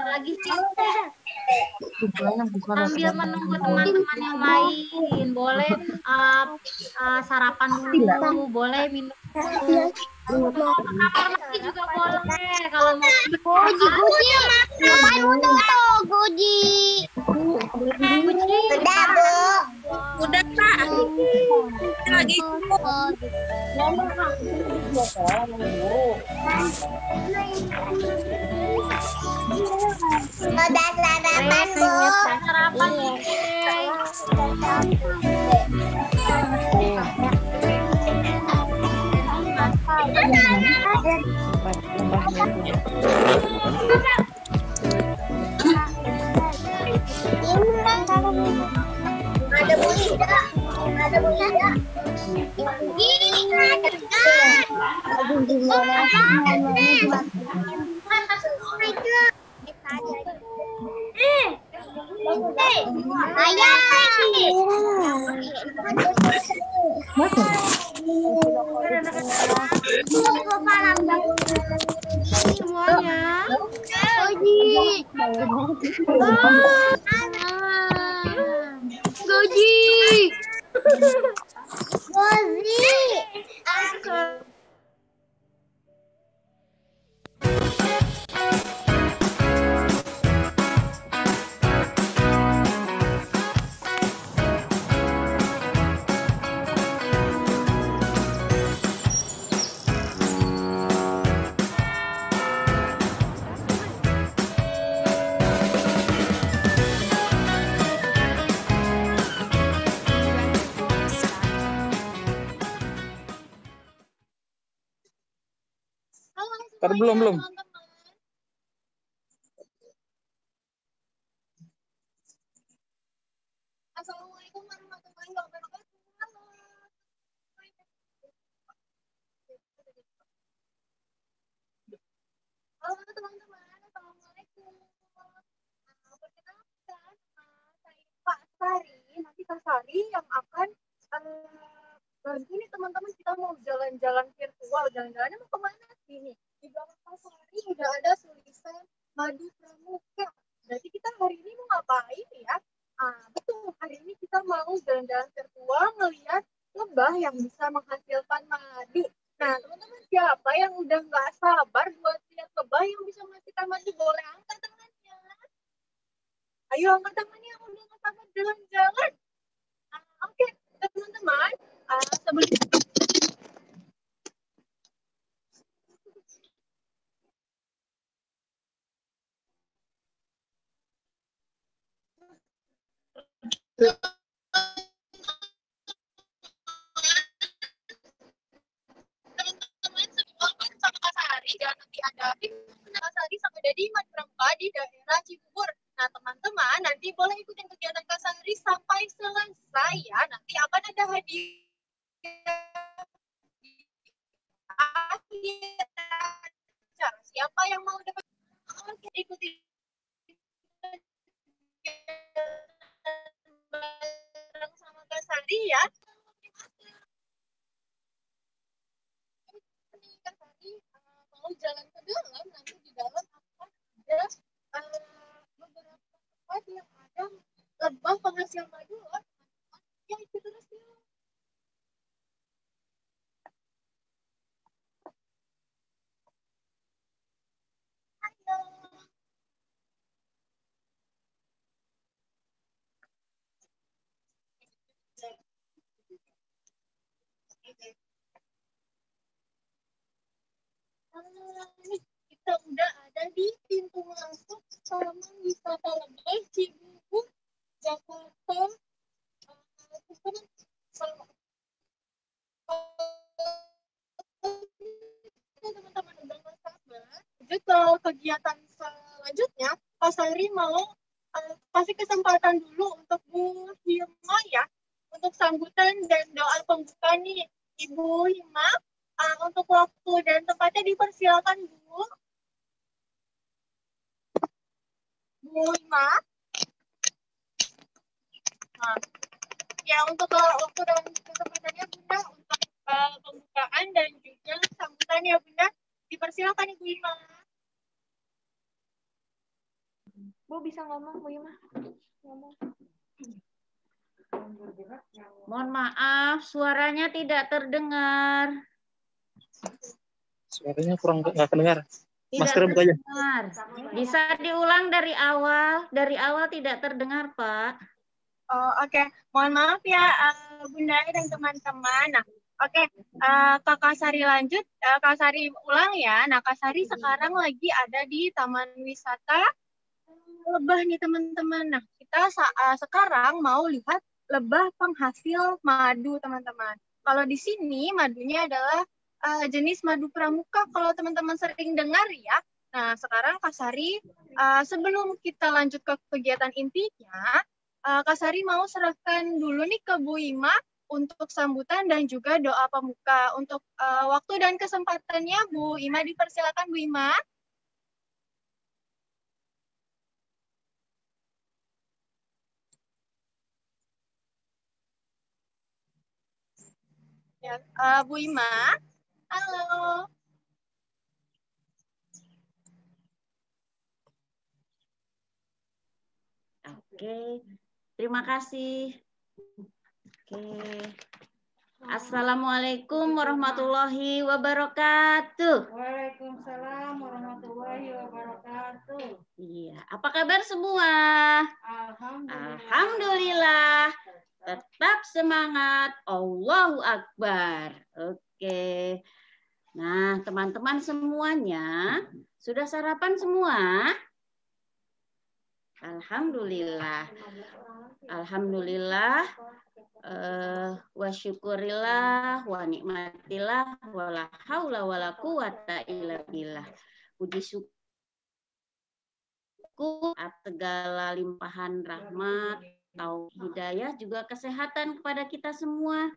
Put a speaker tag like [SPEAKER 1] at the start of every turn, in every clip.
[SPEAKER 1] lagi sih sambil menunggu teman-teman yang lain. Boleh sarapan dulu, boleh minum dulu. Mau ke kamar mandi juga boleh. Kalau mau
[SPEAKER 2] Goji, Goji. Ngapain foto tuh, Goji?
[SPEAKER 1] Guci,
[SPEAKER 2] Udah, Bu.
[SPEAKER 3] Udah, Kak. Lagi
[SPEAKER 2] Udah sarapan, Bu.
[SPEAKER 1] sarapan nih.
[SPEAKER 2] Ada Bu Ida. Ada Bu Ida. Ini ada kan?
[SPEAKER 1] Semuanya.
[SPEAKER 2] Goji. Goji.
[SPEAKER 3] belum.
[SPEAKER 2] Assalamualaikum warahmatullahi wabarakatuh. Halo teman-teman, assalamualaikum. Perkenalkan, saya Pak Sari. Nanti Kak Sari yang akan bantu nih teman-teman, kita mau jalan-jalan virtual. Jalan-jalannya mau kemana sih nih? Di belakang Kak Sari udah ada tulisan Madu Pramuka. Berarti kita hari ini mau ngapain ya? Betul, hari ini kita mau jalan-jalan virtual melihat lembah yang bisa menghasilkan madu. Nah, teman-teman siapa yang udah nggak sabar buat lihat lebah yang bisa menghasilkan madu? Boleh angkat tangannya. Ayo angkat tangannya yang udah nggak sabar jalan-jalan. Oke, teman-teman. Sebelum teman-teman semua sama Kak Sari, jangan nanti ada Kak Sari sama Dedi Madu Pramuka di daerah Cibubur. Nah, teman-teman nanti boleh ikutin kegiatan Kak Sari sampai selesai ya. Nanti akan ada hadiah di akhir acara. Siapa yang mau dapat? Oke, ikuti bareng sama Kak Sari ya. Kak Sari mau jalan ke dalam, nanti di dalam akan ada beberapa tempat yang ada lembah penghasil madu. Ya, itu terus ya. Ayo. Kita udah ada di pintu masuk Taman Wisata Lebah Cibubur, Jakarta. Teman-teman udah nggak sabar. Jadi kalau kegiatan selanjutnya, Pak Sari mau kasih kesempatan dulu untuk Bu Hima ya, untuk sambutan dan doa pembuka nih, Ibu Hima. Untuk waktu dan tempatnya dipersilakan Bu. Bu Hima. Nah, ya untuk waktu dan kesempatannya Bunda untuk pembukaan dan juga sambutannya Bunda, dipersilakan Ibu Hima. Bu bisa ngomong, Bu Ima. Ngomong.
[SPEAKER 1] Mohon maaf, suaranya tidak terdengar.
[SPEAKER 4] Suaranya kurang nggak kedengar.
[SPEAKER 1] Tidak
[SPEAKER 4] Masker buka aja.
[SPEAKER 1] terdengar. Bisa diulang dari awal. Dari awal tidak terdengar, Pak.
[SPEAKER 2] Oh, oke. Mohon maaf ya, Bunda dan teman-teman. Nah, oke. Kakak Sari lanjut. Kak Sari ulang ya. Nah, Kak Sari sekarang lagi ada di Taman Wisata Lebah nih, teman-teman. Nah, kita sekarang mau lihat lebah penghasil madu, teman-teman. Kalau di sini madunya adalah jenis madu pramuka. Kalau teman-teman sering dengar ya. Nah, sekarang Kak Sari, sebelum kita lanjut ke kegiatan intinya, Kak Sari mau serahkan dulu nih ke Bu Ima untuk sambutan dan juga doa pemuka. Untuk waktu dan kesempatannya, Bu Ima, dipersilakan Bu Ima. Ya, Bu Ima, halo.
[SPEAKER 1] Oke, terima kasih. Oke. Assalamualaikum warahmatullahi wabarakatuh.
[SPEAKER 5] Waalaikumsalam warahmatullahi wabarakatuh.
[SPEAKER 1] Iya, apa kabar semua?
[SPEAKER 5] Alhamdulillah.
[SPEAKER 1] Alhamdulillah. Tetap semangat. Allahu Akbar. Oke. Nah, teman-teman semuanya sudah sarapan semua? Alhamdulillah. Alhamdulillah. Wa syukurillah wa nikmatillah wa la haula wa la quwata illa billah. Puji syukur atas segala limpahan rahmat, taufik, hidayah, juga kesehatan kepada kita semua.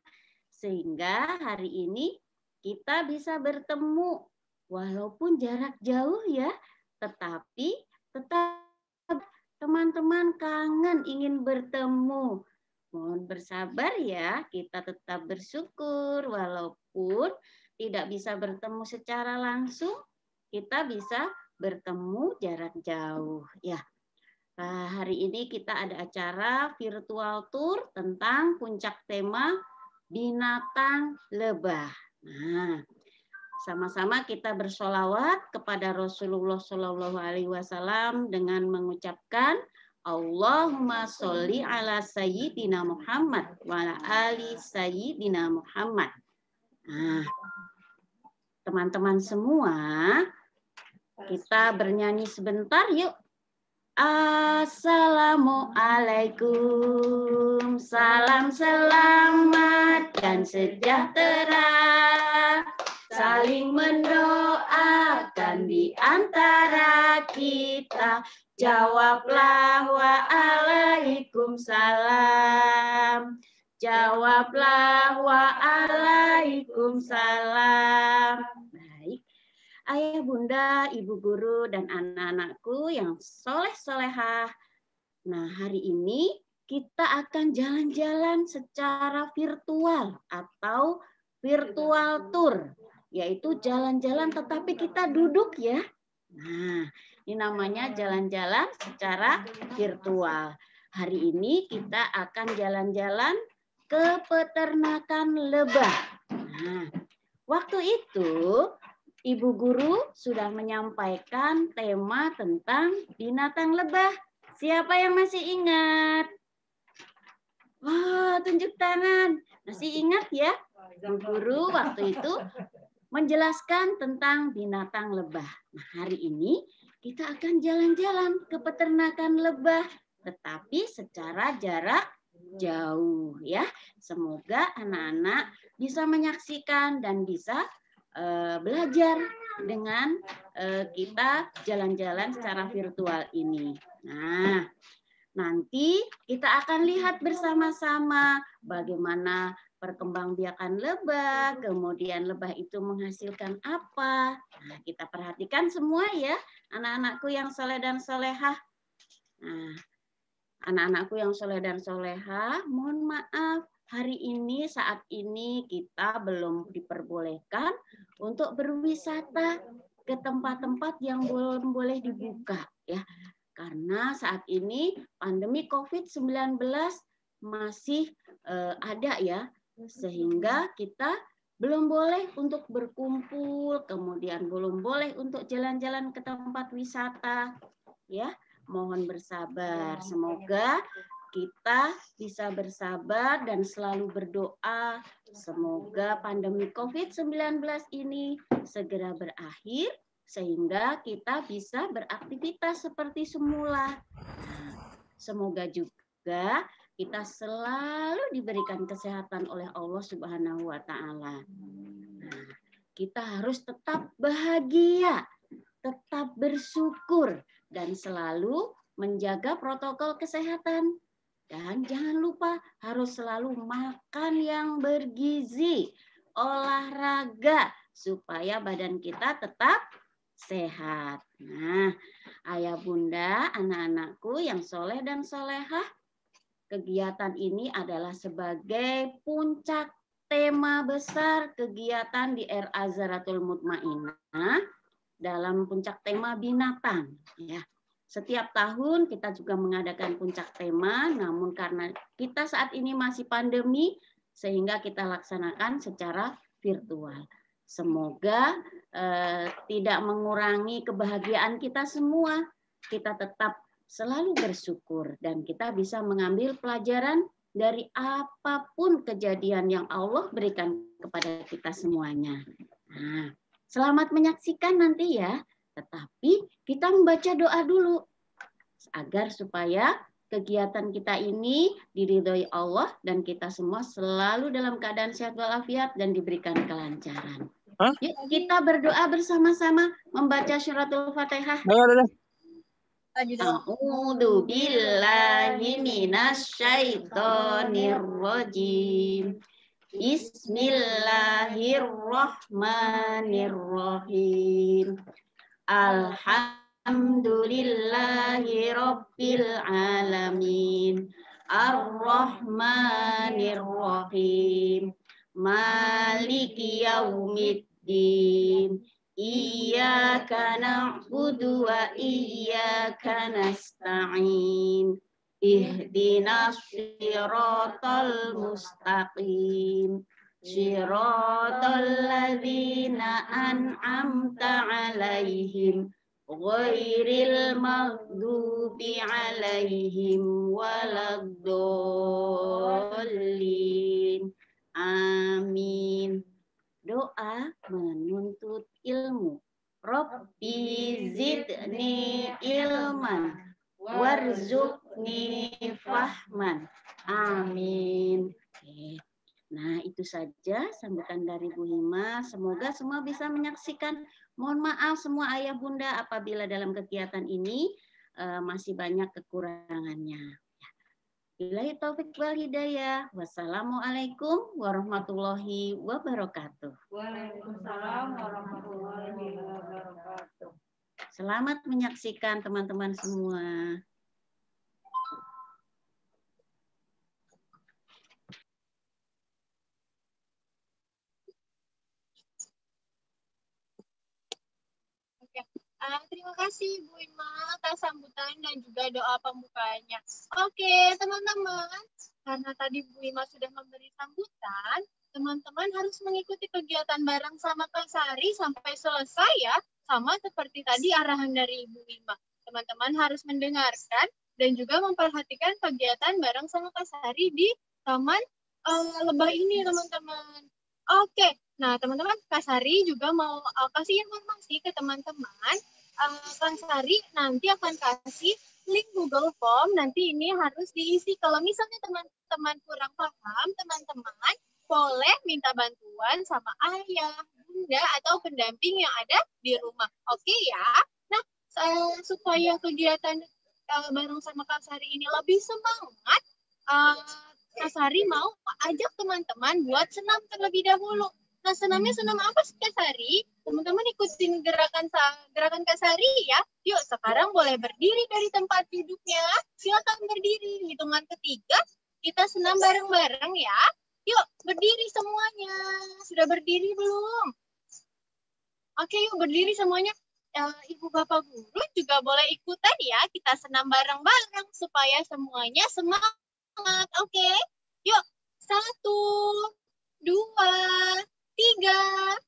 [SPEAKER 1] Sehingga hari ini kita bisa bertemu walaupun jarak jauh ya, tetapi tetap teman-teman kangen ingin bertemu. Mohon bersabar ya, kita tetap bersyukur walaupun tidak bisa bertemu secara langsung, kita bisa bertemu jarak jauh ya. Nah, hari ini kita ada acara virtual tour tentang puncak tema binatang lebah. Nah, sama-sama kita bersolawat kepada Rasulullah Shallallahu Alaihi Wasallam dengan mengucapkan Allahumma sholli ala sayyidina Muhammad wa ala ali sayyidina Muhammad. Nah, teman-teman semua, kita bernyanyi sebentar yuk. Assalamualaikum, salam selamat dan sejahtera. Saling mendoakan di antara kita. Jawablah waalaikumsalam. Jawablah waalaikumsalam. Baik. Ayah, bunda, ibu guru, dan anak-anakku yang soleh-solehah. Nah, hari ini kita akan jalan-jalan secara virtual atau virtual tour, yaitu jalan-jalan tetapi kita duduk ya. Nah, ini namanya jalan-jalan secara virtual. Hari ini kita akan jalan-jalan ke peternakan lebah. Nah, waktu itu Ibu guru sudah menyampaikan tema tentang binatang lebah. Siapa yang masih ingat? Wah, tunjuk tangan. Masih ingat ya? Ibu guru waktu itu menjelaskan tentang binatang lebah. Nah, hari ini kita akan jalan-jalan ke peternakan lebah, tetapi secara jarak jauh ya. Semoga anak-anak bisa menyaksikan dan bisa belajar dengan kita jalan-jalan secara virtual ini. Nah, nanti kita akan lihat bersama-sama bagaimana perkembangbiakan lebah, kemudian lebah itu menghasilkan apa. Nah, kita perhatikan semua ya, anak-anakku yang soleh dan solehah. Nah, anak-anakku yang soleh dan solehah, mohon maaf, hari ini, saat ini kita belum diperbolehkan untuk berwisata ke tempat-tempat yang belum boleh dibuka ya. Karena Karena saat ini pandemi COVID-19 masih ada ya, sehingga kita belum boleh untuk berkumpul, kemudian belum boleh untuk jalan-jalan ke tempat wisata. Ya, mohon bersabar. Semoga kita bisa bersabar dan selalu berdoa. Semoga pandemi COVID-19 ini segera berakhir, sehingga kita bisa beraktivitas seperti semula. Nah, semoga juga kita selalu diberikan kesehatan oleh Allah Subhanahu wa Ta'ala. Nah, kita harus tetap bahagia, tetap bersyukur, dan selalu menjaga protokol kesehatan. Dan jangan lupa harus selalu makan yang bergizi, olahraga, supaya badan kita tetap sehat. Nah, ayah bunda, anak-anakku yang soleh dan solehah, kegiatan ini adalah sebagai puncak tema besar kegiatan di RA Zaratul Mutmainah dalam puncak tema binatang. Ya. Setiap tahun kita juga mengadakan puncak tema, namun karena kita saat ini masih pandemi, sehingga kita laksanakan secara virtual. Semoga tidak mengurangi kebahagiaan kita semua. Kita tetap selalu bersyukur dan kita bisa mengambil pelajaran dari apapun kejadian yang Allah berikan kepada kita semuanya. Nah, selamat menyaksikan nanti ya. Tetapi kita membaca doa dulu agar supaya kegiatan kita ini diridhoi Allah dan kita semua selalu dalam keadaan sehat walafiat dan diberikan kelancaran. Yuk kita berdoa bersama-sama membaca suratul Fatihah. A'udzu billahi minasyaitonir rajim. Bismillahirrahmanirrahim. Alhamdulillahi rabbil alamin. Ar-Rahmanir-Rahim. Maliki yaumiddin. Iyyaka na'budu wa iyyaka nasta'in. Ihdinas siratal mustaqim. Siratal ladzina an'amta 'alaihim ghairil maghdubi 'alaihim waladdallin. Amin. Doa menuntut ilmu. Rabbi zidni ilman warzuqni fahman. Amin. Oke. Nah, itu saja sambutan dari Bu Hima. Semoga semua bisa menyaksikan. Mohon maaf semua ayah bunda apabila dalam kegiatan ini masih banyak kekurangannya. Billahi taufik wal hidayah. Wassalamualaikum warahmatullahi wabarakatuh.
[SPEAKER 5] Waalaikumsalam warahmatullahi wabarakatuh.
[SPEAKER 1] Selamat menyaksikan teman-teman semua.
[SPEAKER 2] Terima kasih Bu Ima atas sambutan dan juga doa pembukanya. Oke, teman-teman, karena tadi Bu Ima sudah memberi sambutan, teman-teman harus mengikuti kegiatan bareng sama Kak Sari sampai selesai ya, sama seperti tadi arahan dari Bu Ima. Teman-teman harus mendengarkan dan juga memperhatikan kegiatan bareng sama Kak Sari di Taman Lebah ini, teman-teman. Oke, nah teman-teman, Kak Sari juga mau kasih informasi ke teman-teman. Kang Sari nanti akan kasih link Google Form, nanti ini harus diisi. Kalau misalnya teman-teman kurang paham, teman-teman boleh minta bantuan sama ayah, bunda, atau pendamping yang ada di rumah. Oke ya? Nah, supaya kegiatan bareng sama Kang Sari ini lebih semangat, Kak Sari mau ajak teman-teman buat senam terlebih dahulu. Nah, senamnya senam apa sih Kak Sari? Teman-teman ikutin gerakan Kak Sari ya. Yuk, sekarang boleh berdiri dari tempat duduknya. Silakan berdiri. Hitungan ketiga, kita senam bareng-bareng ya. Yuk, berdiri semuanya. Sudah berdiri belum? Oke, yuk berdiri semuanya. Ibu Bapak Guru juga boleh ikutan ya. Kita senam bareng-bareng supaya semuanya semangat. Oke, yuk. 1, 2, 3.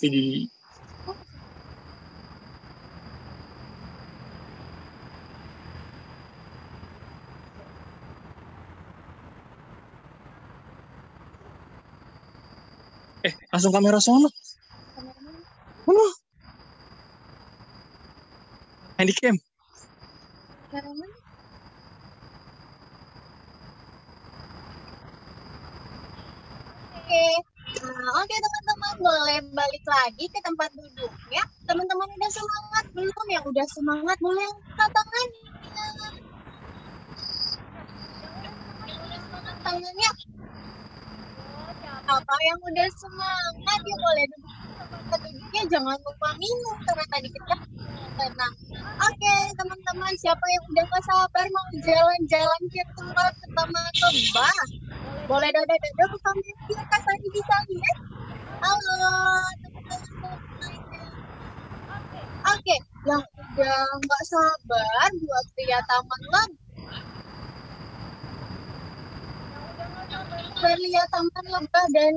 [SPEAKER 4] Video. Langsung kamera sono. Mana? Handycam.
[SPEAKER 2] Oke teman-teman, boleh balik lagi ke tempat duduknya. Teman-teman udah semangat belum? Yang udah semangat boleh angkat tangannya. Tangannya. Apa yang udah semangat ya boleh duduk tempat duduknya, jangan lupa minum karena tadi kita tenang. Oke teman-teman, siapa yang udah gak sabar mau jalan-jalan virtual ke Taman Lembah? Boleh dada-dada ke kamera, Kak Sari bisa lihat? Halo teman-teman. Oke, yang udah nggak sabar buat lihat Taman Lembah. Lihat Taman Lembah dan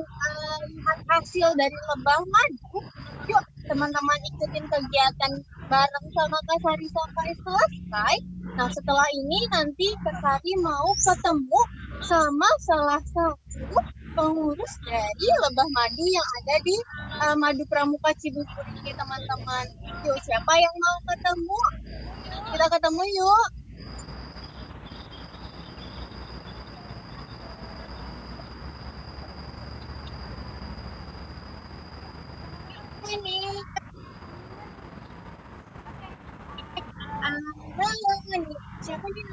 [SPEAKER 2] lihat hasil dari lebah madu. Yuk teman-teman ikutin kegiatan bareng sama Kak Sari sampai selesai. Nah setelah ini nanti Kak Sari mau ketemu sama salah satu pengurus dari lebah madu yang ada di Madu Pramuka Cibubur ini teman-teman. Yuk siapa yang mau ketemu? Kita ketemu yuk. Ini siapa nih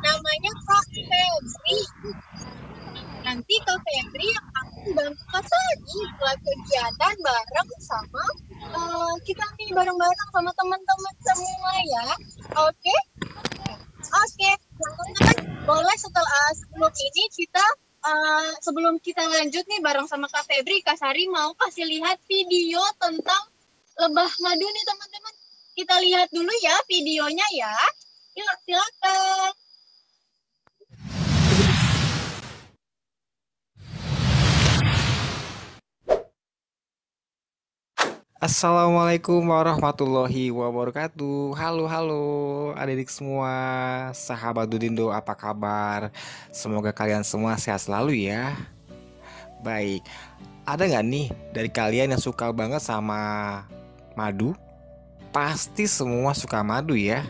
[SPEAKER 2] namanya Kak Febri. Nanti Kak Febri yang akan bantu Kak Sari buat kegiatan bareng sama kita nih bareng-bareng sama teman-teman semua ya. Oke, teman-teman boleh sebelum ini ini kita sebelum kita lanjut nih bareng sama Kak Febri, Kak Sari mau kasih lihat video tentang lebah madu nih teman-teman. Kita lihat dulu ya videonya ya. Yuk silakan.
[SPEAKER 6] Assalamualaikum warahmatullahi wabarakatuh. Halo adik-adik semua, sahabat Dudindo, apa kabar? Semoga kalian semua sehat selalu ya. Baik, ada nggak nih dari kalian yang suka banget sama madu? Pasti semua suka madu ya.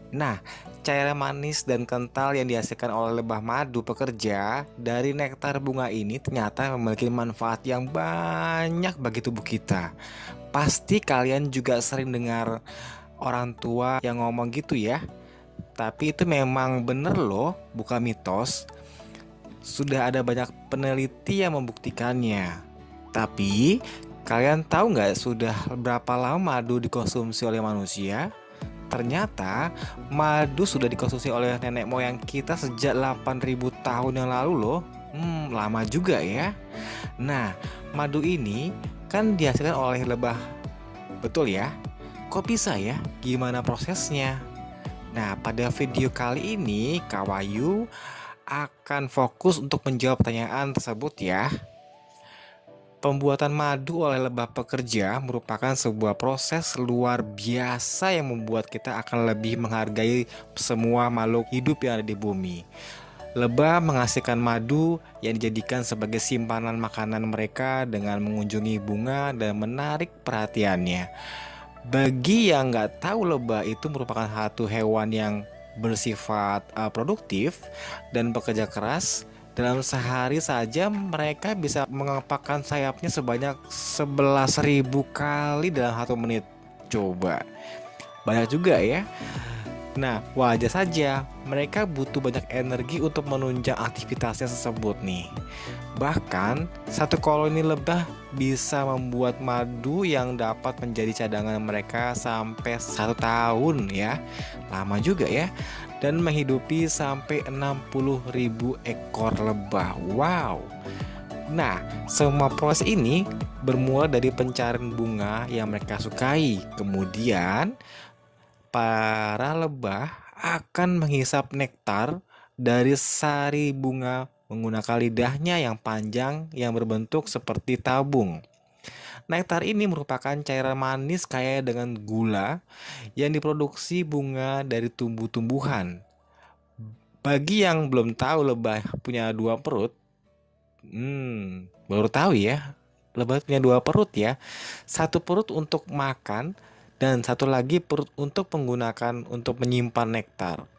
[SPEAKER 6] Nah, cairan manis dan kental yang dihasilkan oleh lebah madu pekerja dari nektar bunga ini ternyata memiliki manfaat yang banyak bagi tubuh kita. Pasti kalian juga sering dengar orang tua yang ngomong gitu ya. Tapi itu memang bener loh, bukan mitos. Sudah ada banyak peneliti yang membuktikannya. Tapi kalian tahu nggak sudah berapa lama madu dikonsumsi oleh manusia? Ternyata madu sudah dikonsumsi oleh nenek moyang kita sejak 8.000 tahun yang lalu loh. Lama juga ya. Nah, madu ini kan dihasilkan oleh lebah. Betul ya? Kok bisa ya? Gimana prosesnya? Nah, pada video kali ini Kak Wahyu akan fokus untuk menjawab pertanyaan tersebut ya. Pembuatan madu oleh lebah pekerja merupakan sebuah proses luar biasa yang membuat kita akan lebih menghargai semua makhluk hidup yang ada di bumi. Lebah menghasilkan madu yang dijadikan sebagai simpanan makanan mereka dengan mengunjungi bunga dan menarik perhatiannya. Bagi yang nggak tahu, lebah itu merupakan satu hewan yang bersifat produktif dan bekerja keras. Dalam sehari saja mereka bisa mengepakkan sayapnya sebanyak 11.000 kali dalam 1 menit. Coba, banyak juga ya. Nah, wajar saja mereka butuh banyak energi untuk menunjang aktivitasnya tersebut nih. Bahkan, satu koloni lebah bisa membuat madu yang dapat menjadi cadangan mereka sampai 1 tahun ya. Lama juga ya. Dan menghidupi sampai 60.000 ekor lebah. Wow. Nah, semua proses ini bermula dari pencarian bunga yang mereka sukai. Kemudian para lebah akan menghisap nektar dari sari bunga menggunakan lidahnya yang panjang yang berbentuk seperti tabung. Nektar ini merupakan cairan manis kaya dengan gula yang diproduksi bunga dari tumbuh-tumbuhan. Bagi yang belum tahu lebah punya 2 perut, baru tahu ya, lebah punya 2 perut ya. 1 perut untuk makan dan 1 lagi perut untuk menggunakan untuk menyimpan nektar.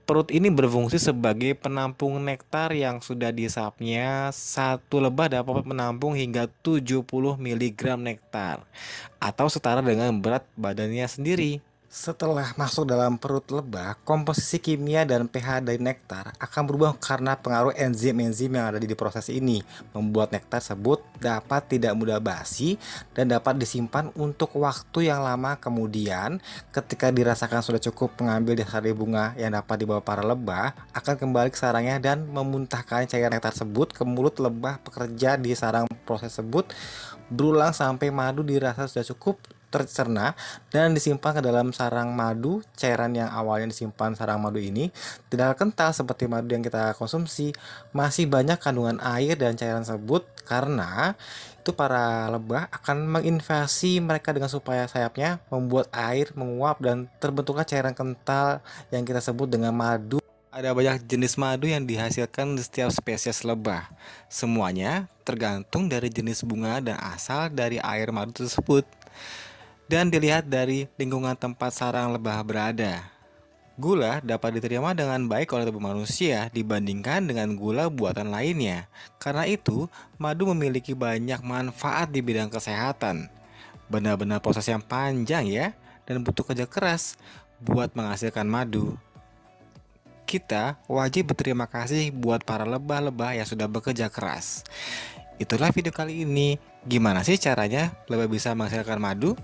[SPEAKER 6] Perut ini berfungsi sebagai penampung nektar yang sudah dihisapnya. 1 lebah dapat menampung hingga 70 mg nektar atau setara dengan berat badannya sendiri. Setelah masuk dalam perut lebah, komposisi kimia dan pH dari nektar akan berubah karena pengaruh enzim-enzim yang ada di proses ini, membuat nektar tersebut dapat tidak mudah basi dan dapat disimpan untuk waktu yang lama. Kemudian, ketika dirasakan sudah cukup mengambil di sari bunga yang dapat dibawa para lebah, akan kembali ke sarangnya dan memuntahkan cairan nektar tersebut ke mulut lebah pekerja di sarang. Proses tersebut berulang sampai madu dirasa sudah cukup tercerna dan disimpan ke dalam sarang madu. Cairan yang awalnya disimpan sarang madu ini tidak kental seperti madu yang kita konsumsi, masih banyak kandungan air dan cairan tersebut. Karena itu para lebah akan menginvasi mereka dengan supaya sayapnya membuat air menguap dan terbentuklah cairan kental yang kita sebut dengan madu. Ada banyak jenis madu yang dihasilkan di setiap spesies lebah. Semuanya tergantung dari jenis bunga dan asal dari air madu tersebut, dan dilihat dari lingkungan tempat sarang lebah berada. Gula dapat diterima dengan baik oleh tubuh manusia dibandingkan dengan gula buatan lainnya. Karena itu, madu memiliki banyak manfaat di bidang kesehatan. Benar-benar proses yang panjang ya, dan butuh kerja keras buat menghasilkan madu. Kita wajib berterima kasih buat para lebah-lebah yang sudah bekerja keras. Itulah video kali ini. Gimana sih caranya lebah bisa menghasilkan madu?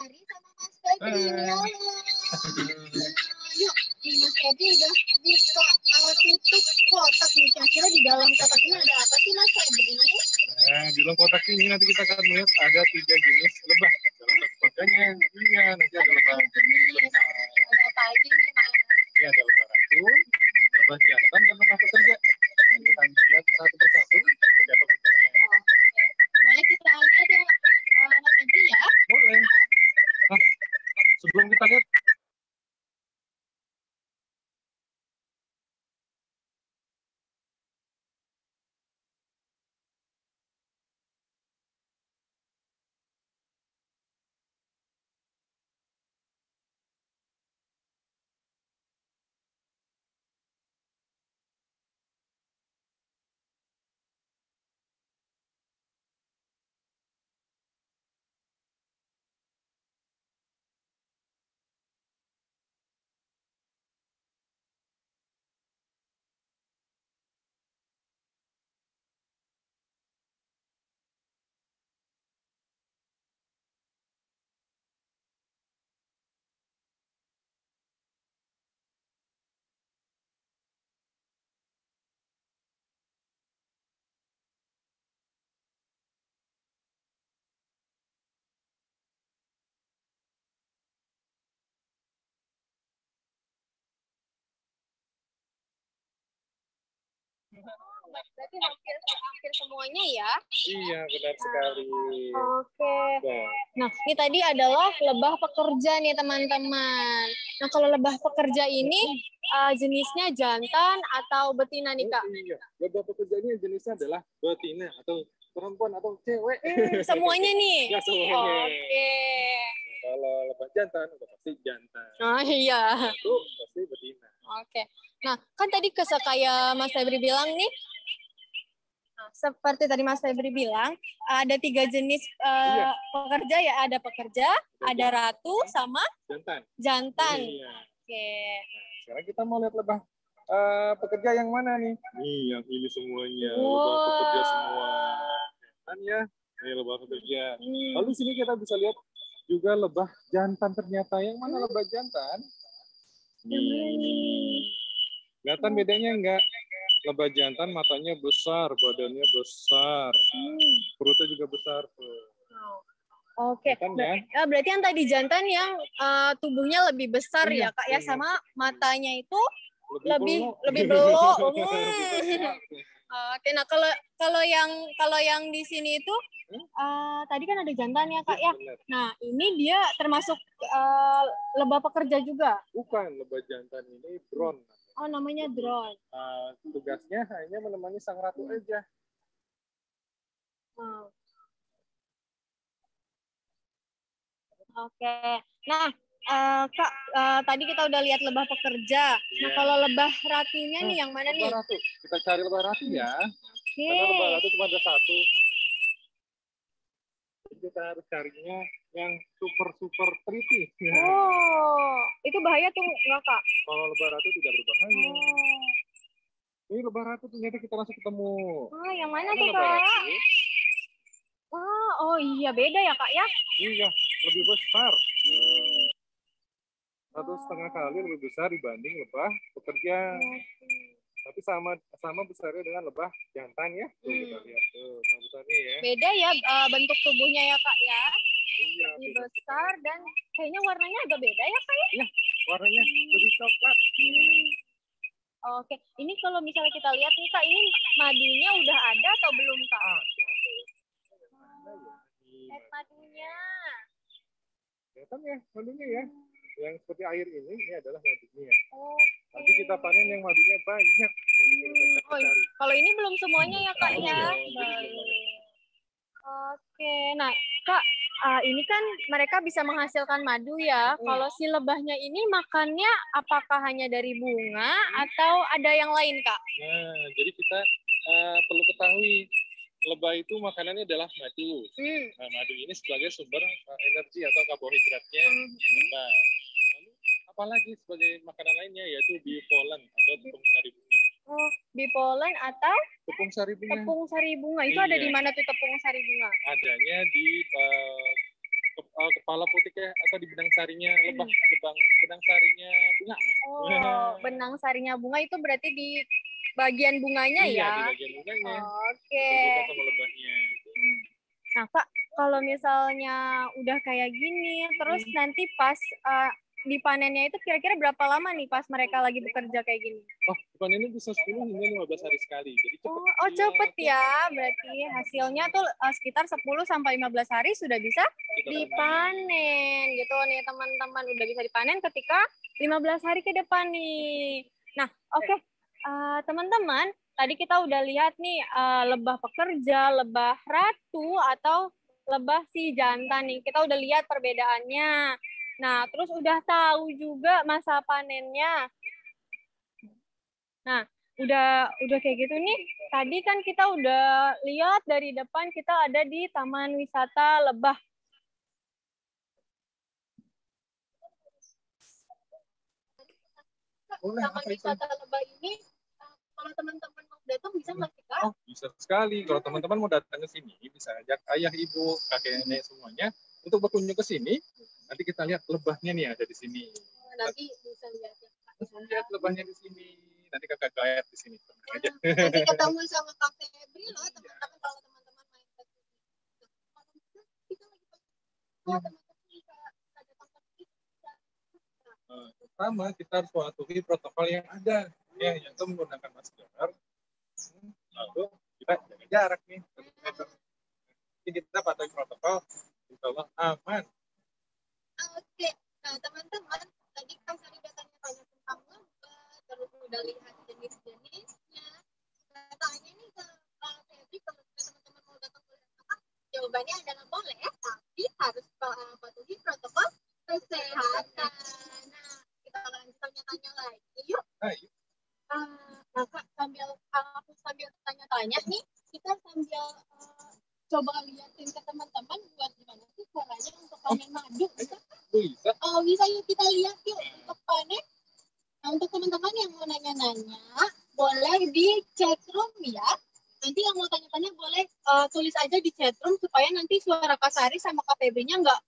[SPEAKER 2] Sari sama Mas Febri. Halo. Yuk, nih Mas Febri udah buka tutup kotak nih. Kira-kira di dalam kotak ini ada apa sih Mas Febri?
[SPEAKER 7] Nah, di dalam kotak ini nanti kita akan melihat ada 3 jenis lebah. Dalam satu kotaknya, iya, nanti ada lebah.
[SPEAKER 2] Ada apa aja nih Mas?
[SPEAKER 7] Ini ada lebah ratu, lebah jantan, dan lebah pekerja. Nah, kita akan lihat satu persatu seperti apa bentuknya.
[SPEAKER 2] Boleh kita lihat ya Mas Febri ya?
[SPEAKER 7] Boleh. Nah, sebelum kita lihat,
[SPEAKER 2] Berarti hampir semuanya ya?
[SPEAKER 7] iya benar sekali.
[SPEAKER 2] Oke.
[SPEAKER 7] Nah,
[SPEAKER 2] Nah, ini tadi adalah lebah pekerja nih teman-teman. Nah, kalau lebah pekerja ini jenisnya jantan atau betina nih Kak?
[SPEAKER 7] iya, lebah pekerja ini jenisnya adalah betina atau perempuan atau cewek.
[SPEAKER 2] Semuanya nih?
[SPEAKER 7] Ya, semuanya.
[SPEAKER 2] Oke.
[SPEAKER 7] Nah, kalau lebah jantan, udah pasti jantan.
[SPEAKER 2] Oh iya.
[SPEAKER 7] Itu pasti betina.
[SPEAKER 2] Oke. Nah, kan tadi kayak Mas Febri bilang nih, seperti tadi Mas Febri bilang, ada 3 jenis
[SPEAKER 7] Iya.
[SPEAKER 2] pekerja ya. Ada pekerja, ada ratu, sama
[SPEAKER 7] Jantan.
[SPEAKER 2] jantan.
[SPEAKER 7] Iya.
[SPEAKER 2] Oke.
[SPEAKER 7] Nah, sekarang kita mau lihat lebah pekerja yang mana nih? Nih, yang ini semuanya. Lebah
[SPEAKER 2] Wow.
[SPEAKER 7] pekerja semua. Jantan ya. Ini lebah pekerja. Lalu sini kita bisa lihat juga lebah jantan ternyata. Yang mana lebah jantan? Nih. Kelihatan bedanya enggak? Lebah jantan matanya besar, badannya besar. Perutnya juga besar tuh.
[SPEAKER 2] Oke.
[SPEAKER 7] Jantan ya?
[SPEAKER 2] Berarti yang tadi jantan yang tubuhnya lebih besar
[SPEAKER 7] Iya,
[SPEAKER 2] ya Kak ya,
[SPEAKER 7] benar.
[SPEAKER 2] sama matanya itu lebih
[SPEAKER 7] belok.
[SPEAKER 2] belok. Oke, nah kalau yang di sini itu tadi kan ada jantan ya Kak ya.
[SPEAKER 7] Benar.
[SPEAKER 2] Nah, ini dia termasuk lebah pekerja juga.
[SPEAKER 7] Bukan, lebah jantan ini drone.
[SPEAKER 2] Oh, namanya drone.
[SPEAKER 7] Tugasnya hanya menemani sang ratu aja.
[SPEAKER 2] Wow. Oke. Nah, Kak, tadi kita udah lihat lebah pekerja. Nah,
[SPEAKER 7] Iya.
[SPEAKER 2] kalau lebah ratunya nih yang mana nih?
[SPEAKER 7] Lebah ratu. Kita cari lebah ratu ya.
[SPEAKER 2] Oke.
[SPEAKER 7] Karena lebah ratu cuma ada satu. Jadi kita harus carinya yang super pretty.
[SPEAKER 2] Oh, itu bahaya tuh nggak Kak?
[SPEAKER 7] Kalau lebah ratu tidak berbahaya.
[SPEAKER 2] Oh.
[SPEAKER 7] Ini lebah ratu ternyata kita langsung ketemu.
[SPEAKER 2] Oh, yang mana
[SPEAKER 7] Ini
[SPEAKER 2] tuh
[SPEAKER 7] lebah
[SPEAKER 2] Kak?
[SPEAKER 7] ratu.
[SPEAKER 2] Wah, oh iya beda ya Kak ya?
[SPEAKER 7] Iya, lebih besar. 1,5 kali lebih besar dibanding lebah pekerja. Tapi sama besarnya dengan lebah jantan ya. Tuh kita lihat tuh, sama besarnya ya.
[SPEAKER 2] Beda ya bentuk tubuhnya ya Kak ya?
[SPEAKER 7] Iya,
[SPEAKER 2] Lebih
[SPEAKER 7] beda.
[SPEAKER 2] besar dan kayaknya warnanya agak beda ya Kak ya?
[SPEAKER 7] Iya, warnanya lebih coklat.
[SPEAKER 2] Oke, ini kalau misalnya kita lihat nih Kak, ini madunya udah ada atau belum Kak? Lihat madunya.
[SPEAKER 7] Kelihatan ya madunya ya. Yang seperti air ini adalah madunya.
[SPEAKER 2] Oh.
[SPEAKER 7] Nanti kita panen yang madunya banyak. Nanti kita
[SPEAKER 2] Oh,
[SPEAKER 7] cari.
[SPEAKER 2] kalau ini belum semuanya ya Kak ya?
[SPEAKER 7] Belum, jadi belum
[SPEAKER 2] Baik. Oke, nah Kak, ini kan mereka bisa menghasilkan madu ya. Kalau si lebahnya ini makannya apakah hanya dari bunga atau ada yang lain Kak?
[SPEAKER 7] Nah, jadi kita perlu ketahui lebah itu makanannya adalah madu. Nah, madu ini sebagai sumber energi atau karbohidratnya lebah. Lalu apalagi sebagai makanan lainnya yaitu biopolen atau tepung sari bunga.
[SPEAKER 2] Oh, bipolen atau
[SPEAKER 7] Tepung sari bunga
[SPEAKER 2] tepung sari bunga. Itu ada
[SPEAKER 7] Iya.
[SPEAKER 2] di mana tuh tepung sari bunga?
[SPEAKER 7] adanya di kepala putih atau di benang sarinya lebah, benang sarinya bunga.
[SPEAKER 2] Oh, benang sarinya bunga itu berarti di bagian bunganya
[SPEAKER 7] Iya,
[SPEAKER 2] ya?
[SPEAKER 7] di bagian bunganya.
[SPEAKER 2] Oke.
[SPEAKER 7] Begitu sama lebahnya.
[SPEAKER 2] Nah, Kak, kalau misalnya udah kayak gini, terus nanti pas dipanennya itu kira-kira berapa lama nih pas mereka lagi bekerja kayak gini?
[SPEAKER 7] Oh, panen ini bisa 10 hingga 15 hari sekali. Jadi cepet.
[SPEAKER 2] Oh, cepet ya. Berarti hasilnya tuh sekitar 10 sampai 15 hari sudah bisa dipanen gitu nih, teman-teman. Udah bisa dipanen ketika 15 hari ke depan nih. Nah, oke. Teman-teman, tadi kita udah lihat nih lebah pekerja, lebah ratu, atau lebah si jantan nih. Kita udah lihat perbedaannya. Nah, terus udah tahu juga masa panennya. Nah, udah kayak gitu nih. Tadi kan kita udah lihat dari depan kita ada di Taman Wisata Lebah. Taman Wisata Lebah ini kalau teman-teman mau datang bisa nggak sih, Kak?
[SPEAKER 7] Oh, bisa sekali. Kalau teman-teman mau datang ke sini, bisa ajak ayah, ibu, kakek, nenek semuanya untuk berkunjung ke sini. Nanti kita lihat lebahnya nih ada di sini.
[SPEAKER 2] Nanti bisa lihat ya, Kak.
[SPEAKER 7] Bisa lihat lebahnya di sini. Nanti kakak lihat di sini. Tenang aja.
[SPEAKER 2] Nanti ketemu sama Kak Febri loh, teman-teman, kalau teman-teman main ke sini. Kita lagi teman-teman bisa ada tempat kita.
[SPEAKER 7] Pertama, kita harus mematuhi protokol yang ada. Ya, yaitu menggunakan masker. Lalu kita jaga jarak nih. Jadi kita patuhi protokol. Insya Allah aman.
[SPEAKER 2] Oke, nah teman-teman, tadi Kak Sari udah tanya-tanya tentang lebah, terus udah lihat jenis-jenisnya. Nah, tanya nih ke Febri, kalau teman-teman mau datang ke Lebah, jawabannya adalah boleh, tapi harus patuhi protokol kesehatan. Nah, kita lanjut tanya-tanya lagi, yuk.
[SPEAKER 7] Ayo.
[SPEAKER 2] Nah, Kak, aku sambil tanya-tanya nih, kita sambil coba liatin ke teman-teman buat gimana sih caranya untuk panen madu. Bisa?
[SPEAKER 7] Bisa.
[SPEAKER 2] Oh, bisa yuk kita lihat yuk untuk panen. Nah, untuk teman-teman yang mau nanya-nanya, boleh di chatroom ya. Nanti yang mau tanya-tanya boleh tulis aja di chatroom supaya nanti suara Kak Sari sama Kak Febri-nya nggak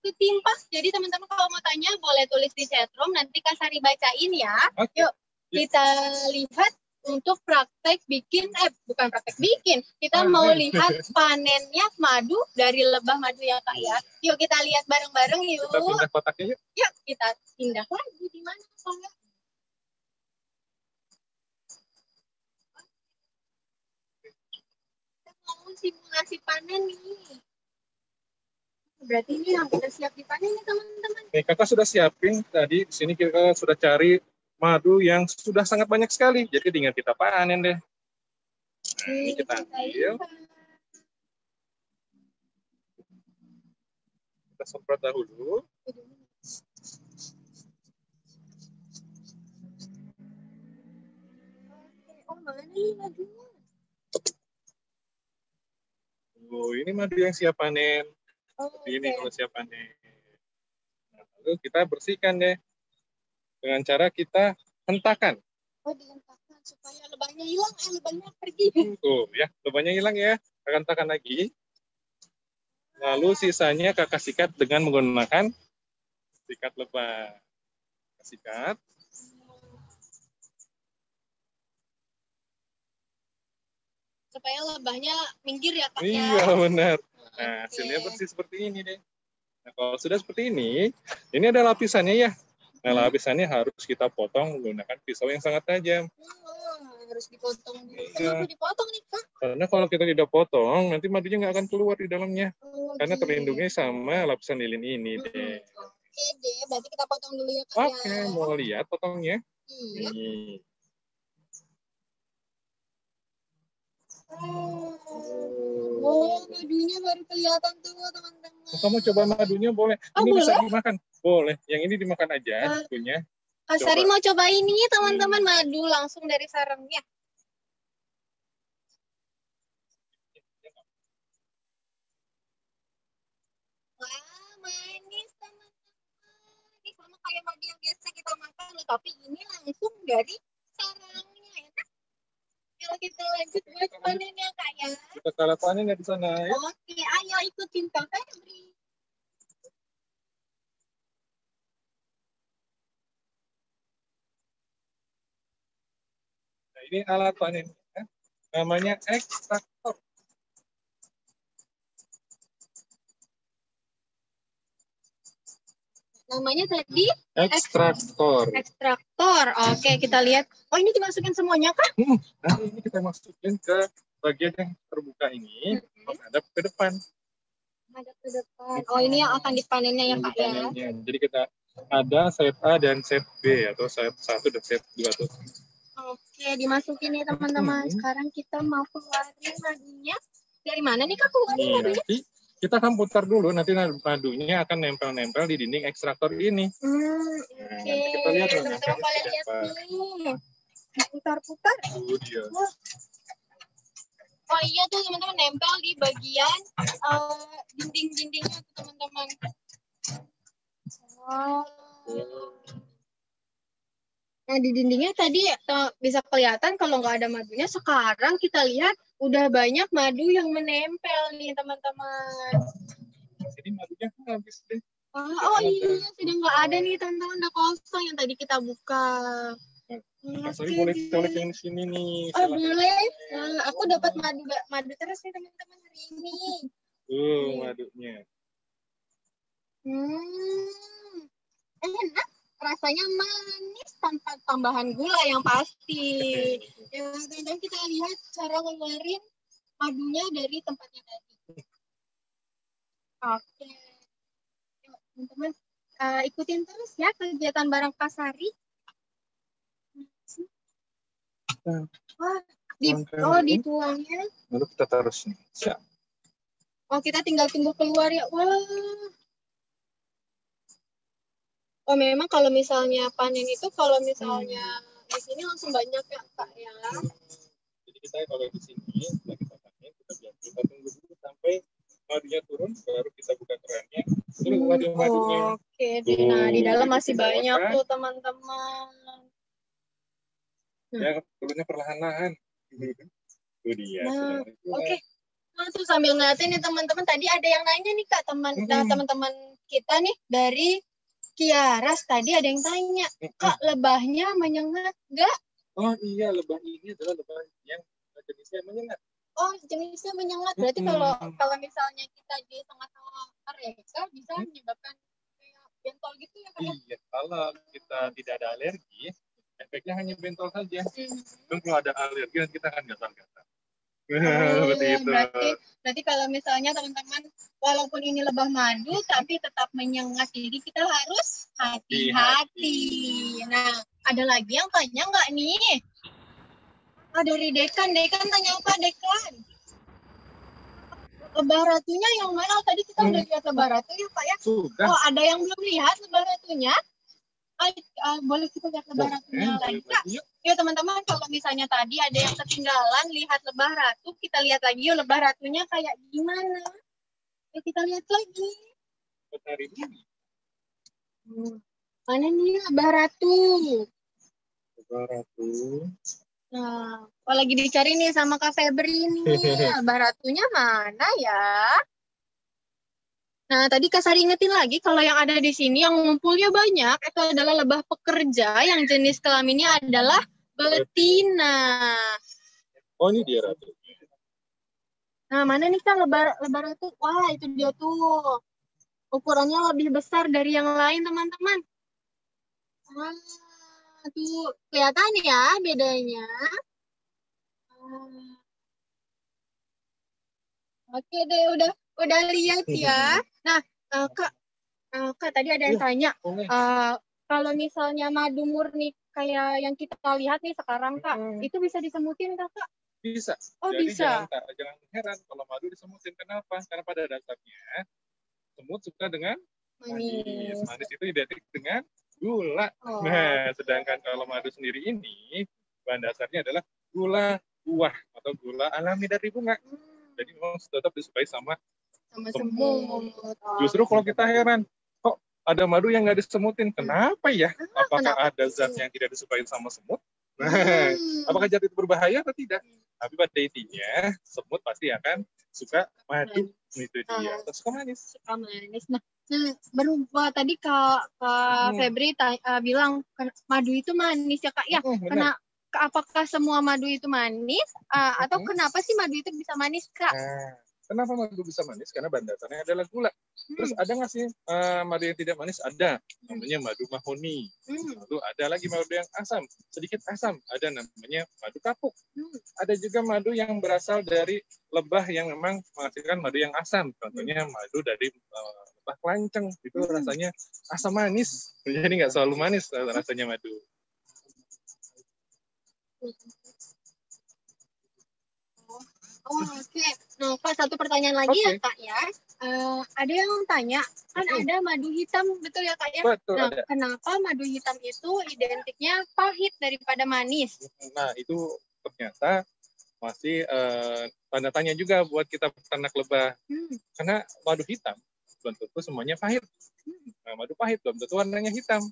[SPEAKER 2] ketimpa. Jadi teman-teman kalau mau tanya boleh tulis di chatroom, nanti Kak Sari bacain ya.
[SPEAKER 7] Okay.
[SPEAKER 2] Yuk, kita lihat untuk praktek bikin, bukan praktek bikin, kita mau lihat panennya madu dari lebah madu ya Kak ya. Yuk kita lihat bareng-bareng yuk.
[SPEAKER 7] Kita pindah kotaknya yuk.
[SPEAKER 2] Yuk kita pindah lagi di mana Kak? Kita mau simulasi panen nih. Berarti ini yang udah siap dipanen nih teman-teman.
[SPEAKER 7] Nih, kakak sudah siapin tadi di sini kita sudah cari madu yang sudah sangat banyak sekali. Jadi tinggal kita panen deh. Nah, ini kita ambil. Kita semprot dahulu.
[SPEAKER 2] Oh, mana nih madunya?
[SPEAKER 7] Oh, ini madu yang siap panen.
[SPEAKER 2] Oh,
[SPEAKER 7] Ini kalau siap panen. Nah, lalu kita bersihkan deh. Dengan cara kita hentakan.
[SPEAKER 2] Oh, dihentakan supaya lebahnya hilang, lebahnya pergi.
[SPEAKER 7] Tuh, ya, lebahnya hilang ya. Kakak hentakan lagi. Lalu sisanya kakak sikat dengan menggunakan sikat lebah. Sikat.
[SPEAKER 2] Supaya lebahnya minggir ya Kak ya.
[SPEAKER 7] Iya benar. Nah, hasilnya bersih seperti ini deh. Nah, kalau sudah seperti ini ada lapisannya ya. Nah, lapisannya harus kita potong menggunakan pisau yang sangat tajam.
[SPEAKER 2] Harus dipotong dulu.
[SPEAKER 7] Iya.
[SPEAKER 2] Kenapa dipotong nih Kak?
[SPEAKER 7] Karena kalau kita tidak potong, nanti madunya nggak akan keluar di dalamnya. Karena
[SPEAKER 2] gitu.
[SPEAKER 7] terlindungi sama lapisan lilin ini deh.
[SPEAKER 2] Oke deh, berarti kita potong dulu ya Kak
[SPEAKER 7] Oke,
[SPEAKER 2] ya.
[SPEAKER 7] mau lihat potongnya?
[SPEAKER 2] Iya.
[SPEAKER 7] Nih.
[SPEAKER 2] Oh, madunya baru kelihatan tuh teman-teman.
[SPEAKER 7] Kamu coba madunya boleh.
[SPEAKER 2] Oh,
[SPEAKER 7] Ini bisa
[SPEAKER 2] boleh?
[SPEAKER 7] dimakan. Boleh. Yang ini dimakan aja punya.
[SPEAKER 2] Kak Sari mau coba ini ya teman-teman, madu langsung dari sarangnya. Wah, manis teman-teman. Ini sama kayak madu yang biasa kita makan loh, tapi ini langsung dari sarangnya ya. Kalau kita lanjut buat panen ya Kak ya.
[SPEAKER 7] Kita kalah panen ya di sana ya.
[SPEAKER 2] Oke, ayo ikutin Kak Febri.
[SPEAKER 7] Ini alat panen. Namanya ekstraktor.
[SPEAKER 2] Namanya tadi
[SPEAKER 7] Ekstraktor.
[SPEAKER 2] ekstraktor. Oke, kita lihat. Oh, ini dimasukin semuanya kah?
[SPEAKER 7] Nah, ini kita masukin ke bagian yang terbuka ini, menghadap ke depan.
[SPEAKER 2] Ada ke depan. Oh, ini yang akan dipanennya ya, Kak ya.
[SPEAKER 7] Dipanennya. Jadi kita ada set A dan set B atau set 1 dan set 2 tuh.
[SPEAKER 2] Oke, dimasukin nih teman-teman. Sekarang kita mau keluarin madunya. Dari mana nih Kak keluarin
[SPEAKER 7] Nih,
[SPEAKER 2] madunya?
[SPEAKER 7] nanti kita akan putar dulu, nanti madunya akan nempel-nempel di dinding ekstraktor ini.
[SPEAKER 2] Oke.
[SPEAKER 7] Nanti kita lihat loh,
[SPEAKER 2] Teman-teman kalian lihat nih. Diputar-putar.
[SPEAKER 7] Dia.
[SPEAKER 2] Oh iya tuh teman-teman, nempel di bagian dinding-dindingnya tuh teman-teman. Wow. Nah di dindingnya tadi bisa kelihatan kalau nggak ada madunya. Sekarang kita lihat udah banyak madu yang menempel nih teman-teman.
[SPEAKER 7] Jadi madunya habis deh.
[SPEAKER 2] Oh iya, sudah nggak ada nih teman-teman, udah kosong yang tadi kita buka.
[SPEAKER 7] Sorry, boleh colek yang di sini nih.
[SPEAKER 2] Oh boleh. Aku dapat madu terus nih teman-teman hari ini.
[SPEAKER 7] Madunya.
[SPEAKER 2] Enak, rasanya manis tanpa tambahan gula yang pasti. Ya, teman-teman kita lihat cara ngeluarin madunya dari tempatnya tadi. Oke. Yuk, teman-teman ikutin terus ya kegiatan bareng Kasari. Wah, dituangnya.
[SPEAKER 7] Lalu kita taruh sini. Siap.
[SPEAKER 2] Oh, kita tinggal tunggu keluar ya. Wah. Oh, memang kalau misalnya panen itu kalau misalnya di sini langsung banyak ya, Kak ya.
[SPEAKER 7] Jadi kita kalau di sini setelah kita panen, kita tunggu dulu sampai madunya turun, baru kita buka kerannya. Terus madunya.
[SPEAKER 2] Oke, nah di dalam masih banyak tuh teman-teman.
[SPEAKER 7] Ya, turunnya perlahan-lahan. Itu dia.
[SPEAKER 2] Nah, oke. Nah, tuh sambil ngeliatin nih teman-teman, tadi ada yang nanya nih Kak, teman-teman kita nih dari Kiaras tadi ada yang tanya, Kak lebahnya menyengat nggak?
[SPEAKER 7] Oh iya, lebah ini adalah lebah yang jenisnya menyengat.
[SPEAKER 2] Oh, jenisnya menyengat. Berarti kalau misalnya kita di tengah-tengah mereka bisa menyebabkan kayak bentol gitu ya Kak?
[SPEAKER 7] Iya, kalau kita tidak ada alergi, efeknya hanya bentol saja. Dan kalau ada alergi, kita akan gatal-gatal. Seperti itu.
[SPEAKER 2] Berarti kalau misalnya teman-teman, walaupun ini lebah madu, tapi tetap menyengat, jadi kita harus hati-hati. Nah, ada lagi yang tanya nggak nih? Dari Dekan tanya apa Dekan? Lebah ratunya yang mana? Tadi kita udah lihat lebah ratu ya Pak ya?
[SPEAKER 7] Sudah.
[SPEAKER 2] Oh, ada yang belum lihat lebah ratunya? Boleh kita lihat lebah ratunya lagi Kak? Yuk teman-teman, kalau misalnya tadi ada yang ketinggalan lihat lebah ratu, kita lihat lagi yuk lebah ratunya kayak gimana. Yuk kita lihat lagi. Mana nih lebah ratu?
[SPEAKER 7] Lebah ratu.
[SPEAKER 2] Nah, lagi dicari nih sama Kak Febri nih. Lebah ratunya mana ya? Nah, tadi Kak Sari ingetin lagi kalau yang ada di sini yang ngumpulnya banyak itu adalah lebah pekerja yang jenis kelaminnya adalah betina.
[SPEAKER 7] Oh, ini dia ratu.
[SPEAKER 2] Nah, mana nih Kak lebah ratu? Wah, itu dia tuh. Ukurannya lebih besar dari yang lain, teman-teman. Wah, tuh kelihatan ya bedanya. Oke deh, udah lihat ya. Nah, Kak tadi ada yang tanya, kalau misalnya madu murni kayak yang kita lihat nih sekarang Kak, itu bisa disemutin Kak?
[SPEAKER 7] Bisa.
[SPEAKER 2] Oh,
[SPEAKER 7] jadi
[SPEAKER 2] bisa.
[SPEAKER 7] Jangan heran kalau madu disemutin. Kenapa? Karena pada dasarnya semut suka dengan manis. Manis itu identik dengan gula. Nah, sedangkan kalau madu sendiri ini bahan dasarnya adalah gula buah atau gula alami dari bunga. Jadi memang tetap disukai sama semut. Justru kalau kita heran, kok ada madu yang nggak disemutin? Kenapa ya? Apakah ada zat yang tidak disukai sama semut? Apakah zat itu berbahaya atau tidak? Tapi pada intinya, semut pasti akan suka madu. Itu dia. Suka manis.
[SPEAKER 2] Suka manis. Nah, berubah tadi Kak Febri bilang madu itu manis ya Kak ya. apakah semua madu itu manis atau kenapa sih madu itu bisa manis, Kak?
[SPEAKER 7] Nah, kenapa madu bisa manis? Karena bahan dasarnya adalah gula. Terus ada nggak sih madu yang tidak manis? Ada. Namanya madu mahoni. Lalu ada lagi madu yang asam, sedikit asam. Ada namanya madu kapuk. Ada juga madu yang berasal dari lebah yang memang menghasilkan madu yang asam. Contohnya madu dari lebah kelanceng. Itu rasanya asam manis. Jadi nggak selalu manis rasanya madu.
[SPEAKER 2] Oh, oke. Nah, Kak, satu pertanyaan lagi ya, Kak ya. Ada yang tanya, kan ada madu hitam, betul ya, Kak ya?
[SPEAKER 7] Betul,
[SPEAKER 2] nah,
[SPEAKER 7] ada.
[SPEAKER 2] kenapa madu hitam itu identiknya pahit daripada manis?
[SPEAKER 7] Nah, itu ternyata masih tanda tanya juga buat kita peternak lebah. Karena madu hitam belum tentu semuanya pahit. Nah, madu pahit belum tentu warnanya hitam.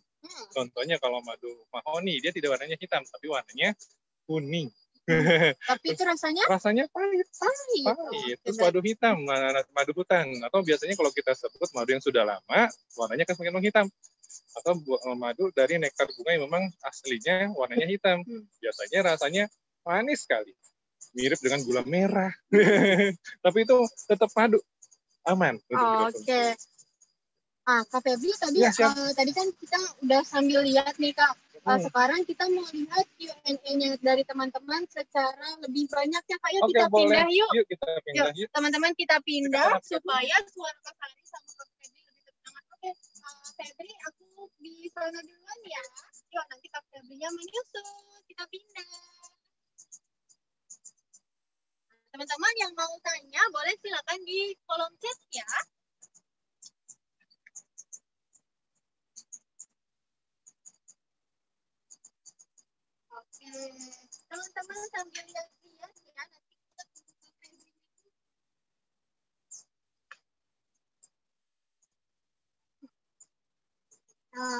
[SPEAKER 7] Contohnya kalau madu mahoni, dia tidak warnanya hitam, tapi warnanya kuning.
[SPEAKER 2] Tapi itu rasanya
[SPEAKER 7] pahit. Terus madu hitam, madu hutan, atau biasanya kalau kita sebut madu yang sudah lama, warnanya akan semakin menghitam. Atau madu dari nektar bunga yang memang aslinya warnanya hitam. Biasanya rasanya manis sekali, mirip dengan gula merah. Tapi itu tetap madu, aman.
[SPEAKER 2] Oke. Kak Febri tadi tadi kan kita udah sambil lihat nih, Kak. Sekarang kita mau lihat Q&A-nya dari teman-teman secara lebih banyak ya, Kak. Kita pindah yuk.
[SPEAKER 7] Kita pindah yuk.
[SPEAKER 2] Teman-teman kita pindah supaya suara Kak Sari sama Kak Febri lebih terdengar. Oke, Febri aku di sana duluan ya. Yuk, nanti Kak Febrinya menyusul. Kita pindah. Teman-teman yang mau tanya boleh silakan di kolom chat ya. Teman-teman sambil lihat-lihat ya, nanti kita tunggu Febri.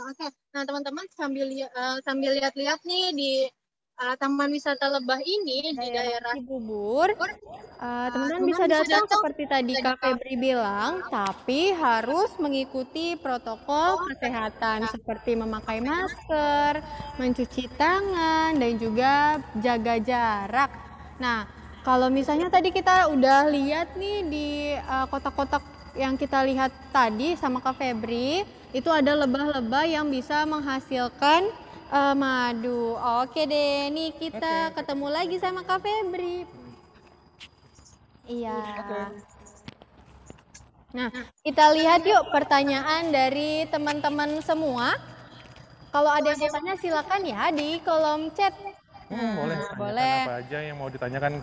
[SPEAKER 2] Oke. Nah, teman-teman sambil lihat-lihat nih di Taman Wisata Lebah ini di daerah
[SPEAKER 8] Cibubur. Teman-teman bisa datang seperti tadi Kak Febri bilang, tapi harus mengikuti protokol kesehatan seperti memakai masker, mencuci tangan, dan juga jaga jarak. Nah, kalau misalnya tadi kita udah lihat nih di kotak-kotak yang kita lihat tadi sama Kak Febri, itu ada lebah-lebah yang bisa menghasilkan madu. Oke deh, nih kita ketemu lagi sama Kak Febri. Iya. Nah, kita lihat yuk pertanyaan dari teman-teman semua. Kalau ada yang mau tanya silakan ya di kolom chat.
[SPEAKER 7] Boleh.
[SPEAKER 8] Boleh.
[SPEAKER 7] Apa aja yang mau ditanyakan,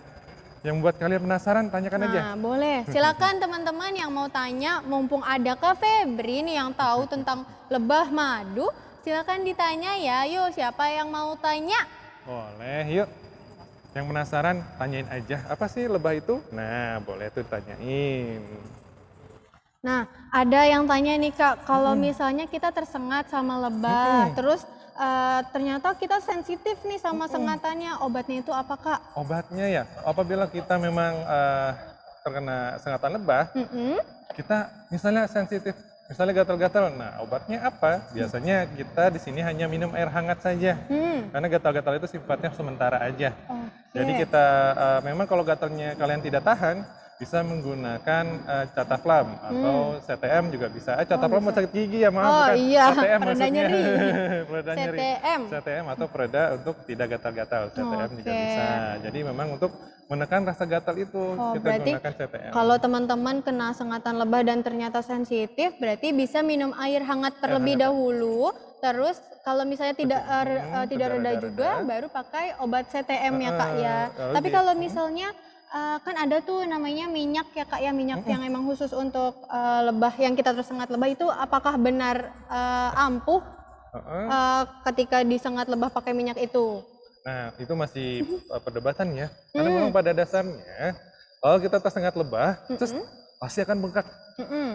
[SPEAKER 7] yang buat kalian penasaran, tanyakan aja.
[SPEAKER 8] Boleh. Silakan teman-teman yang mau tanya, mumpung ada Kak Febri nih yang tahu tentang lebah madu. Silakan ditanya ya, yuk siapa yang mau tanya?
[SPEAKER 7] Boleh, yuk. Yang penasaran, tanyain aja, apa sih lebah itu? Nah, boleh tuh tanyain.
[SPEAKER 8] Nah, ada yang tanya nih Kak, kalau misalnya kita tersengat sama lebah, terus ternyata kita sensitif nih sama sengatannya, obatnya itu apa Kak?
[SPEAKER 7] Obatnya ya, apabila kita memang terkena sengatan lebah, kita misalnya sensitif, misalnya gatal-gatal, nah obatnya apa? Biasanya kita di sini hanya minum air hangat saja, karena gatal-gatal itu sifatnya sementara aja. Jadi kita memang kalau gatalnya kalian tidak tahan, bisa menggunakan Cataflam atau CTM juga bisa. Cataflam buat sakit gigi ya, maaf bukan.
[SPEAKER 8] Iya,
[SPEAKER 7] CTM
[SPEAKER 8] pereda
[SPEAKER 7] maksudnya.
[SPEAKER 8] nyeri.
[SPEAKER 7] Pereda nyeri. CTM atau pereda untuk tidak gatal-gatal. CTM juga bisa. Jadi memang untuk menekan rasa gatal itu kita gunakan CTM.
[SPEAKER 8] Kalau teman-teman kena sengatan lebah dan ternyata sensitif, berarti bisa minum air hangat terlebih dahulu. Terus kalau misalnya tidak reda juga, baru pakai obat CTM ya Kak ya. Tapi kalau misalnya kan ada tuh namanya minyak ya Kak ya, minyak yang emang khusus untuk lebah yang kita tersengat lebah itu apakah benar ampuh ketika disengat lebah pakai minyak itu?
[SPEAKER 7] Nah, itu masih perdebatan ya. Karena memang pada dasarnya kalau kita tersengat lebah, terus pasti akan bengkak.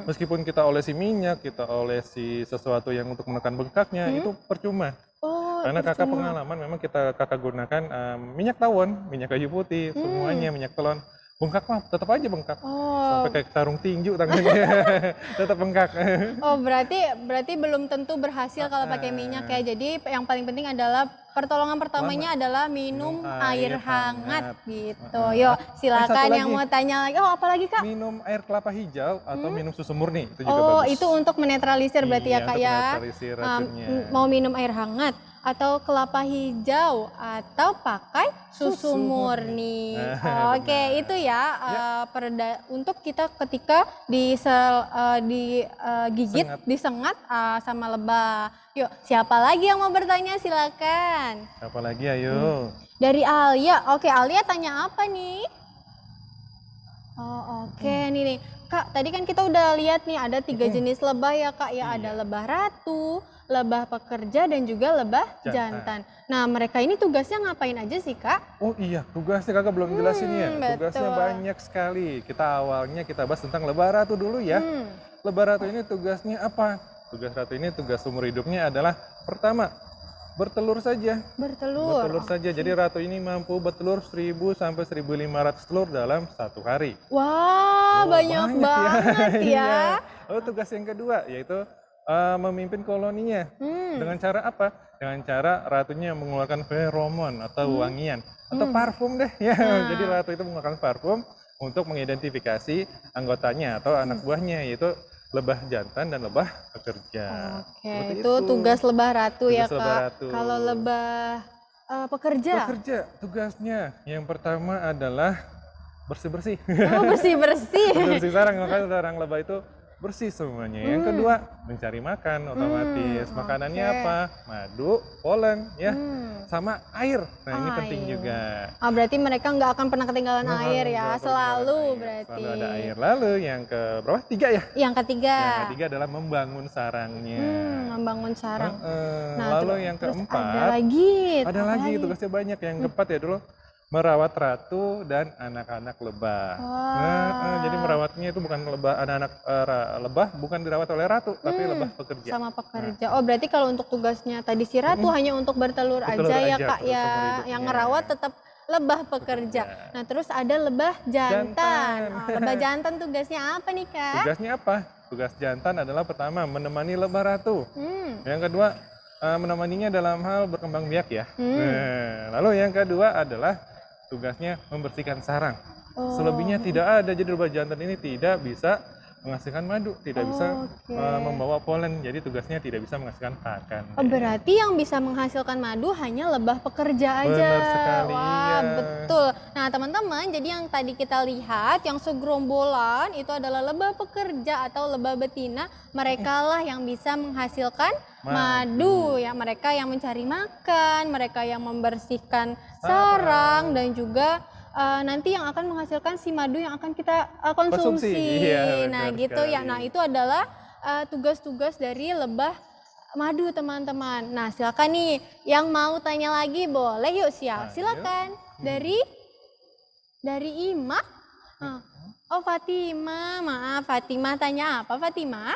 [SPEAKER 7] Meskipun kita olesi minyak, kita olesi sesuatu yang untuk menekan bengkaknya, itu percuma. Karena kakak pengalaman memang kakak gunakan minyak tawon, minyak kayu putih, semuanya minyak telon. Bengkak mah tetap aja bengkak. Sampai kayak sarung tinju tangannya. Tetap bengkak.
[SPEAKER 8] Oh, berarti belum tentu berhasil kalau pakai minyak ya. Jadi yang paling penting adalah pertolongan pertamanya adalah minum
[SPEAKER 9] minum
[SPEAKER 8] air
[SPEAKER 9] air
[SPEAKER 8] hangat
[SPEAKER 9] hangat.
[SPEAKER 8] gitu.
[SPEAKER 9] Heeh.
[SPEAKER 8] Yuk,
[SPEAKER 9] Satu
[SPEAKER 8] silakan yang
[SPEAKER 9] lagi.
[SPEAKER 8] mau tanya lagi. Oh, apa lagi, Kak?
[SPEAKER 9] Minum air kelapa hijau atau minum susu murni itu juga
[SPEAKER 8] Oh,
[SPEAKER 9] bagus.
[SPEAKER 8] itu untuk menetralisir berarti ya,
[SPEAKER 9] Iya,
[SPEAKER 8] Kak
[SPEAKER 9] untuk
[SPEAKER 8] ya.
[SPEAKER 9] menetralisir racunnya.
[SPEAKER 8] Mau minum air hangat atau kelapa hijau atau pakai susu murni.
[SPEAKER 9] Nah,
[SPEAKER 8] Oke,
[SPEAKER 9] benar.
[SPEAKER 8] itu ya, untuk kita ketika digigit,
[SPEAKER 9] Sengat.
[SPEAKER 8] disengat sama lebah. Yuk, siapa lagi yang mau bertanya? Silakan.
[SPEAKER 9] Apalagi ayo.
[SPEAKER 8] Dari Alia. Oke, Alia tanya apa nih? Oh, oke nih. Kak, tadi kan kita udah lihat nih ada 3 jenis lebah ya, Kak ya. Ada lebah ratu, lebah pekerja, dan juga lebah jantan. Nah, mereka ini tugasnya ngapain aja sih, Kak?
[SPEAKER 9] Oh iya, tugasnya kakak belum jelasin ya. Tugasnya
[SPEAKER 8] betul.
[SPEAKER 9] banyak sekali. Awalnya kita bahas tentang lebah ratu dulu ya. Lebah ratu ini tugasnya apa? Tugas ratu ini tugas seumur hidupnya adalah pertama, bertelur saja.
[SPEAKER 8] Bertelur.
[SPEAKER 9] Bertelur saja. Jadi ratu ini mampu bertelur 1000 sampai 1500 telur dalam 1 hari.
[SPEAKER 8] Wah, banyak banget ya.
[SPEAKER 9] Iya. Lalu tugas yang kedua yaitu memimpin koloninya. Dengan cara apa? Dengan cara ratunya mengeluarkan feromon atau wangian atau parfum deh ya. Jadi ratu itu mengeluarkan parfum untuk mengidentifikasi anggotanya atau anak buahnya, yaitu lebah jantan dan lebah pekerja.
[SPEAKER 8] Oke,
[SPEAKER 9] Seperti
[SPEAKER 8] itu tugas lebah ratu ya,
[SPEAKER 9] Tugas lebah
[SPEAKER 8] Kak.
[SPEAKER 9] ratu.
[SPEAKER 8] Kalau lebah pekerja?
[SPEAKER 9] Pekerja tugasnya yang pertama adalah bersih-bersih.
[SPEAKER 8] Oh, bersih-bersih.
[SPEAKER 9] Bersih sarang, makanya sarang lebah itu bersih semuanya. Yang kedua, mencari makan otomatis. Makanannya apa? Madu, polen, ya, sama air. Nah, ini penting juga.
[SPEAKER 8] Berarti mereka nggak akan pernah ketinggalan air ya,
[SPEAKER 9] Nggak
[SPEAKER 8] selalu
[SPEAKER 9] ketinggalan air.
[SPEAKER 8] berarti.
[SPEAKER 9] Selalu ada air. Lalu yang ke berapa? 3 ya?
[SPEAKER 8] Yang ketiga.
[SPEAKER 9] Yang ketiga adalah membangun sarangnya.
[SPEAKER 8] Membangun sarang.
[SPEAKER 9] Nah, lalu yang keempat,
[SPEAKER 8] ada lagi.
[SPEAKER 9] ada lagi tugasnya banyak. Yang keempat ya dulu, merawat ratu dan anak-anak lebah. Jadi merawatnya itu bukan lebah, anak-anak lebah bukan dirawat oleh ratu, tapi lebah pekerja.
[SPEAKER 8] Sama pekerja. Oh, berarti kalau untuk tugasnya tadi si ratu hanya untuk bertelur aja ya, Kak ya. Yang ngerawat tetap lebah pekerja. Nah, terus ada lebah jantan. Lebah jantan tugasnya apa nih, Kak?
[SPEAKER 9] Tugasnya apa? Tugas jantan adalah pertama menemani lebah ratu. Yang kedua menemaninya dalam hal berkembang biak ya. Lalu yang kedua adalah tugasnya membersihkan sarang. Selebihnya tidak ada. Jadi lebah jantan ini tidak bisa menghasilkan madu, tidak bisa membawa polen. Jadi tugasnya tidak bisa menghasilkan pakan.
[SPEAKER 8] Berarti yang bisa menghasilkan madu hanya lebah pekerja aja.
[SPEAKER 9] Benar sekali.
[SPEAKER 8] Wah, betul. Nah, teman-teman, jadi yang tadi kita lihat, yang segerombolan itu adalah lebah pekerja atau lebah betina. Mereka lah yang bisa menghasilkan madu. Ya, mereka yang mencari makan, mereka yang membersihkan sarang, dan juga nanti yang akan menghasilkan si madu yang akan kita konsumsi.
[SPEAKER 9] Iya,
[SPEAKER 8] Nah, gitu
[SPEAKER 9] sekali.
[SPEAKER 8] ya. Nah, itu adalah tugas-tugas dari lebah madu, teman-teman. Nah, silakan nih yang mau tanya lagi boleh, yuk silakan. Dari Ima. Oh, Fatima. Maaf, Fatima tanya apa, Fatima?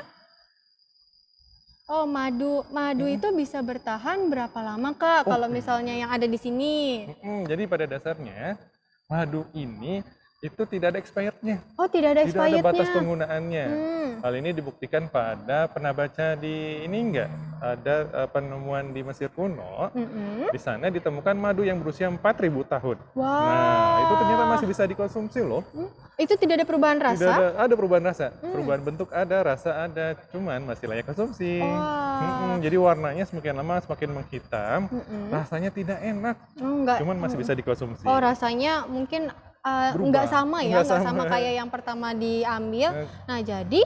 [SPEAKER 8] Oh, madu itu bisa bertahan berapa lama, Kak? Kalau misalnya yang ada di sini.
[SPEAKER 9] Jadi pada dasarnya madu ini itu tidak ada expirednya.
[SPEAKER 8] Oh, tidak ada expirednya.
[SPEAKER 9] Tidak ada batas penggunaannya. Hal ini dibuktikan pada, pernah baca di ini enggak? Ada penemuan di Mesir kuno. Di sana ditemukan madu yang berusia 4000 tahun.
[SPEAKER 8] Wow.
[SPEAKER 9] Nah, itu ternyata masih bisa dikonsumsi loh.
[SPEAKER 8] Itu tidak ada perubahan rasa?
[SPEAKER 9] Tidak ada perubahan rasa. Perubahan bentuk ada, rasa ada, cuman masih layak konsumsi. Jadi warnanya semakin lama semakin menghitam, rasanya tidak enak. Cuman masih bisa dikonsumsi.
[SPEAKER 8] Oh, rasanya mungkin nggak sama ya, nggak sama kayak yang pertama diambil. Nah, jadi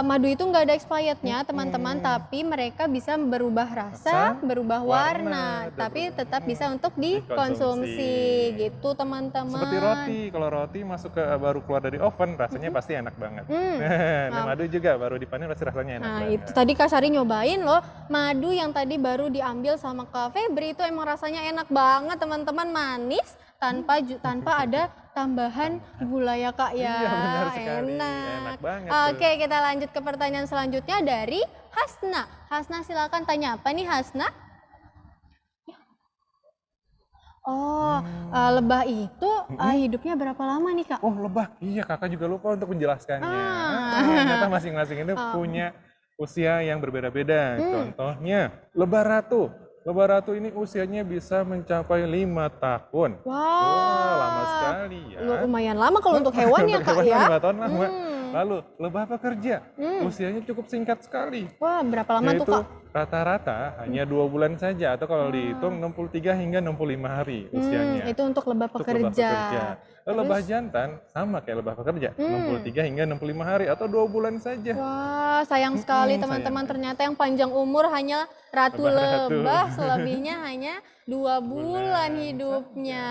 [SPEAKER 8] madu itu nggak ada expirednya, teman-teman, tapi mereka bisa berubah rasa, berubah warna, tapi tetap bisa untuk dikonsumsi gitu, teman-teman.
[SPEAKER 9] Seperti roti, kalau roti masuk ke baru keluar dari oven, rasanya pasti enak banget. Nah, madu juga baru dipanen pasti rasanya enak banget.
[SPEAKER 8] Nah, itu tadi Kak Sari nyobain loh, madu yang tadi baru diambil sama Kak Febri itu emang rasanya enak banget, teman-teman, manis tanpa ada tambahan gula ya, Kak ya.
[SPEAKER 9] Iya, benar sekali. Enak banget.
[SPEAKER 8] Oke, kita lanjut ke pertanyaan selanjutnya dari Hasna. Hasna, silakan tanya apa nih, Hasna? Oh, lebah itu hidupnya berapa lama nih, Kak?
[SPEAKER 9] Oh, lebah. Iya, kakak juga lupa untuk menjelaskannya. Ternyata masing-masing itu punya usia yang berbeda-beda. Contohnya, lebah ratu. lebah ratu ini usianya bisa mencapai 5 tahun. Wah, lama sekali ya.
[SPEAKER 8] Lumayan lama kalau untuk hewan ya Kak ya.
[SPEAKER 9] 5 tahun lama. Lalu lebah pekerja usianya cukup singkat sekali.
[SPEAKER 8] Wah, berapa lama tuh Kak?
[SPEAKER 9] Rata-rata hanya 2 bulan saja, atau kalau dihitung 63 hingga 65 hari usianya.
[SPEAKER 8] Itu untuk lebah pekerja.
[SPEAKER 9] Lalu lebah jantan sama kayak lebah pekerja, 63 hingga 65 hari atau 2 bulan saja.
[SPEAKER 8] Wah, sayang sekali teman-teman, ternyata yang panjang umur hanya ratu lebah, selebihnya hanya 2 bulan hidupnya.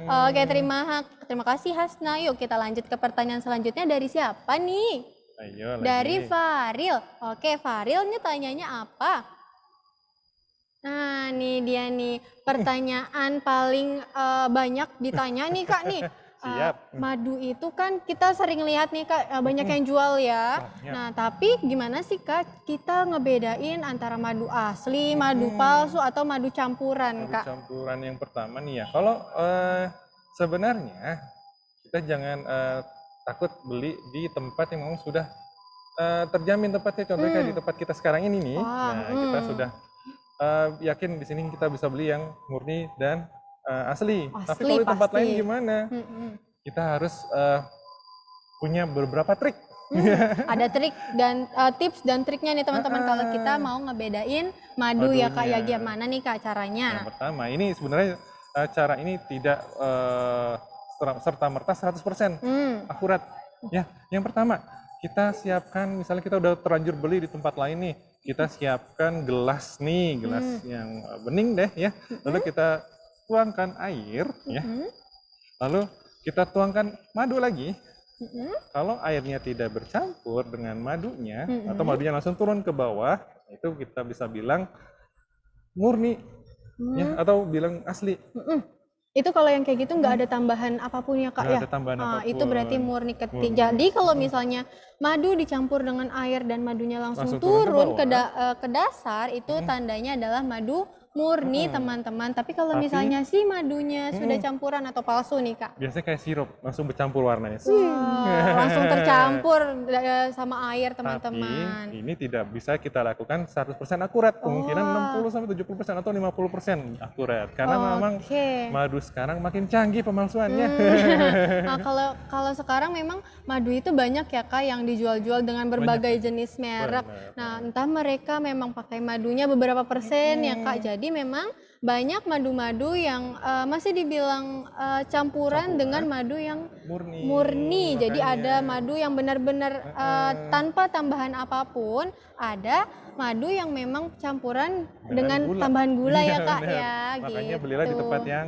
[SPEAKER 8] Oke, terima kasih Hasna. Yuk kita lanjut ke pertanyaan selanjutnya. Dari siapa nih?
[SPEAKER 9] Ayo,
[SPEAKER 8] dari Faril. Oke, Faril ini tanyanya apa? Nah, nih dia nih pertanyaan paling banyak ditanya nih Kak nih.
[SPEAKER 9] Siap.
[SPEAKER 8] Madu itu kan kita sering lihat nih Kak, banyak yang jual ya. Nah, tapi gimana sih Kak kita ngebedain antara madu asli, madu palsu atau madu campuran Kak?
[SPEAKER 9] Madu campuran yang pertama nih ya. Kalau sebenarnya kita jangan takut beli di tempat yang memang sudah terjamin tempatnya. Contohnya kayak di tempat kita sekarang ini nih. Nah, kita sudah yakin di sini kita bisa beli yang murni dan asli. Tapi kalau di tempat lain gimana? Kita harus punya beberapa trik.
[SPEAKER 8] Ada trik dan tips dan triknya nih teman-teman kalau kita mau ngebedain madu ya Kak. Ya gimana nih Kak caranya?
[SPEAKER 9] Yang pertama, ini sebenarnya cara ini tidak serta-merta 100% akurat. Ya, yang pertama, kita siapkan, misalnya kita udah terlanjur beli di tempat lain nih, kita siapkan gelas nih, gelas yang bening deh ya. Lalu kita tuangkan air ya. Lalu kita tuangkan madu lagi. Kalau airnya tidak bercampur dengan madunya atau madunya langsung turun ke bawah, itu kita bisa bilang murni ya, atau bilang asli.
[SPEAKER 8] Itu kalau yang kayak gitu nggak ada tambahan apapun ya Kak ya?
[SPEAKER 9] Ada tambahan apapun.
[SPEAKER 8] Itu berarti murni. Jadi kalau misalnya madu dicampur dengan air dan madunya langsung turun ke dasar, itu tandanya adalah madu murni teman-teman. Tapi kalau misalnya si madunya sudah campuran atau palsu nih Kak?
[SPEAKER 9] Biasanya kayak sirup, langsung bercampur warnanya.
[SPEAKER 8] Langsung tercampur sama air teman-teman.
[SPEAKER 9] Tapi ini tidak bisa kita lakukan 100% akurat. Kemungkinan 60-70% atau 50% akurat. Karena memang madu sekarang makin canggih pemalsuannya.
[SPEAKER 8] Nah, kalau sekarang memang madu itu banyak ya Kak yang dijual-jual dengan berbagai jenis merek. Nah, entah mereka memang pakai madunya beberapa persen ya Kak. Jadi memang banyak madu-madu yang masih dibilang campuran dengan madu yang murni. Jadi ada madu yang benar-benar tanpa tambahan apapun, ada madu yang memang campuran dengan tambahan gula ya Kak ya.
[SPEAKER 9] Makanya belilah di tempat yang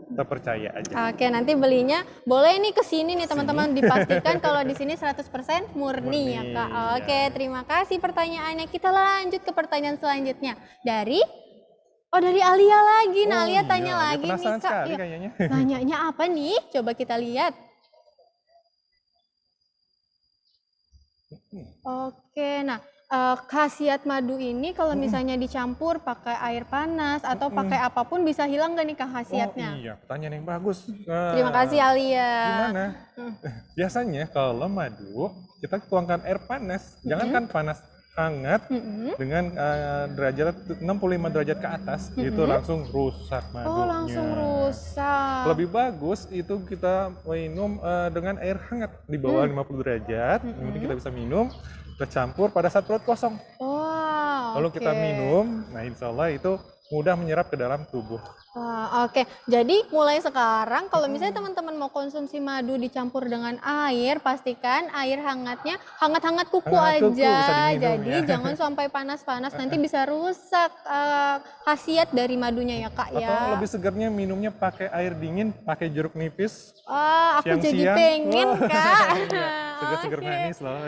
[SPEAKER 9] terpercaya aja.
[SPEAKER 8] Oke, nanti belinya boleh nih ke sini nih teman-teman, dipastikan kalau di sini 100% murni ya Kak. Oke, terima kasih pertanyaannya. Kita lanjut ke pertanyaan selanjutnya dari Alia lagi. Nah, Alia tanya lagi nih Kak. Nanyanya apa nih? Coba kita lihat. Oke, nah khasiat madu ini kalau misalnya dicampur pakai air panas atau pakai apapun bisa hilang nggak nih Kak khasiatnya?
[SPEAKER 9] Iya, pertanyaan yang bagus.
[SPEAKER 8] Terima kasih Alia.
[SPEAKER 9] Gimana? Biasanya kalau madu kita tuangkan air panas, jangankan panas, hangat dengan derajat 65 derajat ke atas, itu langsung rusak madunya.
[SPEAKER 8] Langsung rusak.
[SPEAKER 9] Lebih bagus itu kita minum dengan air hangat di bawah 50 derajat. Yang penting kita bisa minum, kita campur pada saat perut kosong. Lalu kita minum, nah insya Allah itu mudah menyerap ke dalam tubuh.
[SPEAKER 8] Oke. Jadi mulai sekarang kalau misalnya teman-teman mau konsumsi madu dicampur dengan air, pastikan air hangatnya hangat-hangat kuku aja. Jadi jangan sampai panas-panas, nanti bisa rusak khasiat dari madunya ya Kak ya.
[SPEAKER 9] Atau lebih segarnya minumnya pakai air dingin, pakai jeruk nipis.
[SPEAKER 8] Aku jadi pengen Kak.
[SPEAKER 9] Segar-segar manis loh.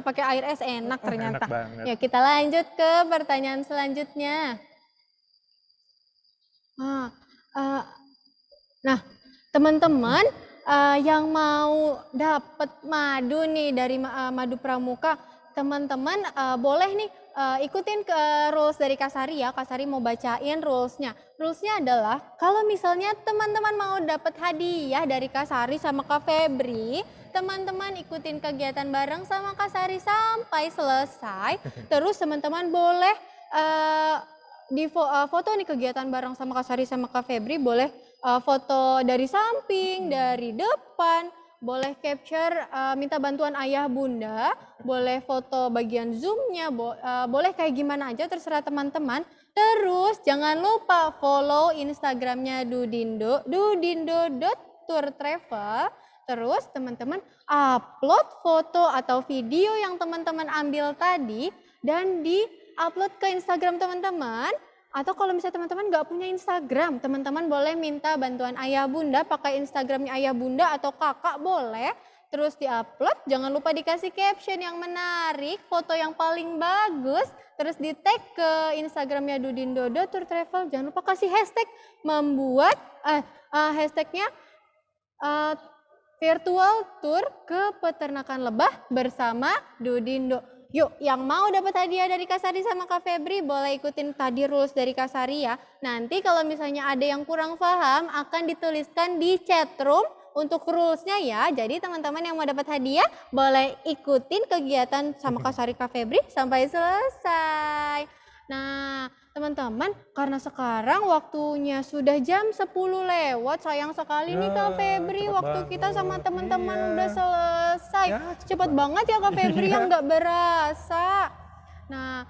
[SPEAKER 8] Pakai air es enak ternyata.
[SPEAKER 9] Enak banget.
[SPEAKER 8] Ya, kita lanjut ke pertanyaan selanjutnya. Nah, teman-teman yang mau dapat madu nih dari Madu Pramuka, teman-teman boleh nih ikutin ke rules dari Kak Sari ya. Kak Sari mau bacain rulesnya. Rulesnya adalah kalau misalnya teman-teman mau dapat hadiah dari Kak Sari sama Kak Febri, teman-teman ikutin kegiatan bareng sama Kak Sari sampai selesai. Terus teman-teman boleh foto nih kegiatan bareng sama Kak Sari sama Kak Febri, boleh foto dari samping, dari depan, boleh capture minta bantuan ayah bunda, boleh foto bagian zoomnya, boleh kayak gimana aja terserah teman-teman. Terus jangan lupa follow Instagramnya Dudindo, dudindo.tourtravel. Terus teman-teman upload foto atau video yang teman-teman ambil tadi dan di-upload ke Instagram teman-teman. Atau kalau misalnya teman-teman nggak punya Instagram, teman-teman boleh minta bantuan ayah bunda, pakai Instagramnya ayah bunda atau kakak boleh. Terus di-upload, jangan lupa dikasih caption yang menarik, foto yang paling bagus, terus di-tag ke Instagramnya dudindo.tourtravel. Jangan lupa kasih hashtag membuat, hashtagnya virtual tour ke peternakan lebah bersama Dudindo. Yuk, yang mau dapat hadiah dari Kak Sari sama Kak Febri boleh ikutin tadi rules dari Kak Sari ya. Nanti kalau misalnya ada yang kurang paham akan dituliskan di chat room untuk rulesnya ya. Jadi teman-teman yang mau dapat hadiah boleh ikutin kegiatan sama Kak Sari Kak Febri sampai selesai. Nah, teman-teman, karena sekarang waktunya sudah jam 10 lewat, sayang sekali nih Kak Febri, waktu kita sama teman-teman udah selesai. Cepet banget ya Kak Febri yang nggak berasa. Nah,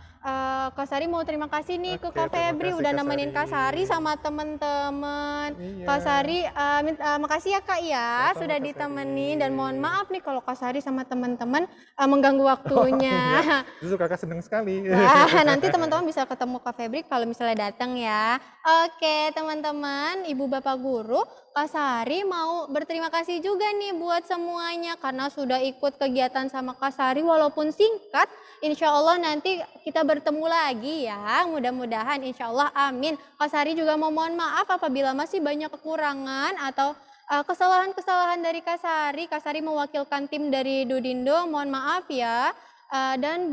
[SPEAKER 8] Kak Sari mau terima kasih nih ke Kak Febri udah nemenin Kak Sari sama teman-teman. Kak Sari, makasih ya Kak ya sudah ditemenin dan mohon maaf nih kalau Kak Sari sama teman-teman mengganggu waktunya.
[SPEAKER 9] Justru Kakak senang sekali.
[SPEAKER 8] Nanti teman-teman bisa ketemu Kak Febri kalau misalnya datang ya. Oke teman-teman, Ibu Bapak Guru, Kak Sari mau berterima kasih juga nih buat semuanya karena sudah ikut kegiatan sama Kak Sari walaupun singkat. Insya Allah nanti kita bertemu lagi ya, mudah-mudahan insya Allah amin. Kak Sari juga mau mohon maaf apabila masih banyak kekurangan atau kesalahan-kesalahan dari Kak Sari. Kak Sari mewakilkan tim dari Dudindo, mohon maaf ya. Dan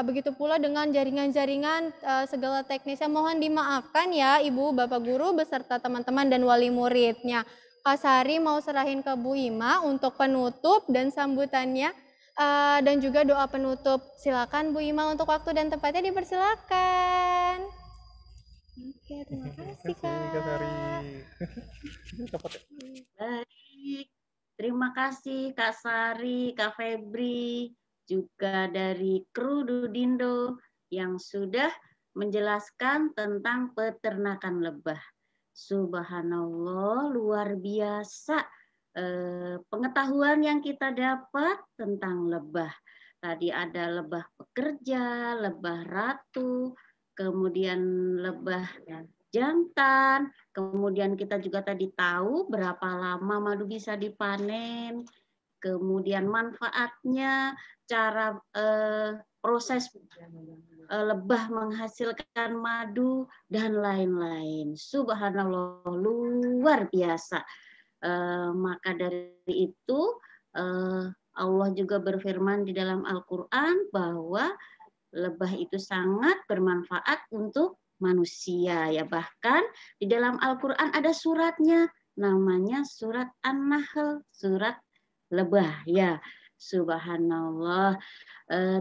[SPEAKER 8] begitu pula dengan jaringan-jaringan segala teknisnya mohon dimaafkan ya Ibu Bapak Guru beserta teman-teman dan wali muridnya. Kak Sari mau serahin ke Bu Ima untuk penutup dan sambutannya dan juga doa penutup. Silakan Bu Ima untuk waktu dan tempatnya dipersilakan. Oke, terima kasih Kak
[SPEAKER 9] Sari.
[SPEAKER 1] Baik, terima kasih Kak Sari, Kak Febri, juga dari kru Dudindo yang sudah menjelaskan tentang peternakan lebah. Subhanallah, luar biasa pengetahuan yang kita dapat tentang lebah. Tadi ada lebah pekerja, lebah ratu, kemudian lebah jantan, kemudian kita juga tadi tahu berapa lama madu bisa dipanen, kemudian manfaatnya, cara proses lebah menghasilkan madu, dan lain-lain. Subhanallah, luar biasa. Maka dari itu Allah juga berfirman di dalam Al-Quran bahwa lebah itu sangat bermanfaat untuk manusia ya. Bahkan di dalam Al-Quran ada suratnya, namanya surat An-Nahl, surat lebah ya. Subhanallah.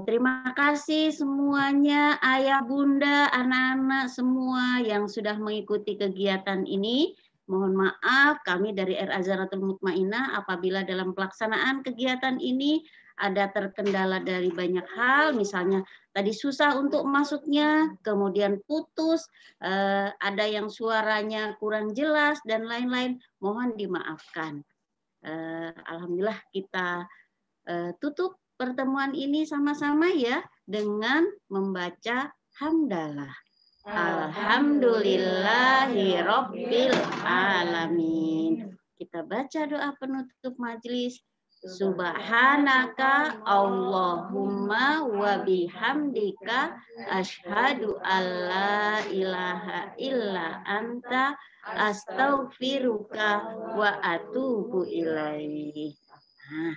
[SPEAKER 1] Terima kasih semuanya, ayah bunda, anak-anak semua yang sudah mengikuti kegiatan ini. Mohon maaf kami dari Al-Azharatul Mutmainah apabila dalam pelaksanaan kegiatan ini ada terkendala dari banyak hal, misalnya tadi susah untuk masuknya, kemudian putus, ada yang suaranya kurang jelas dan lain-lain, mohon dimaafkan. Alhamdulillah kita tutup pertemuan ini sama-sama ya dengan membaca hamdalah. Alhamdulillahi Rabbil Alamin. Kita baca doa penutup majelis. Subhanaka Allahumma wa bihamdika asyhadu alla ilaha illa anta astaghfiruka wa atubu ilaih. Nah,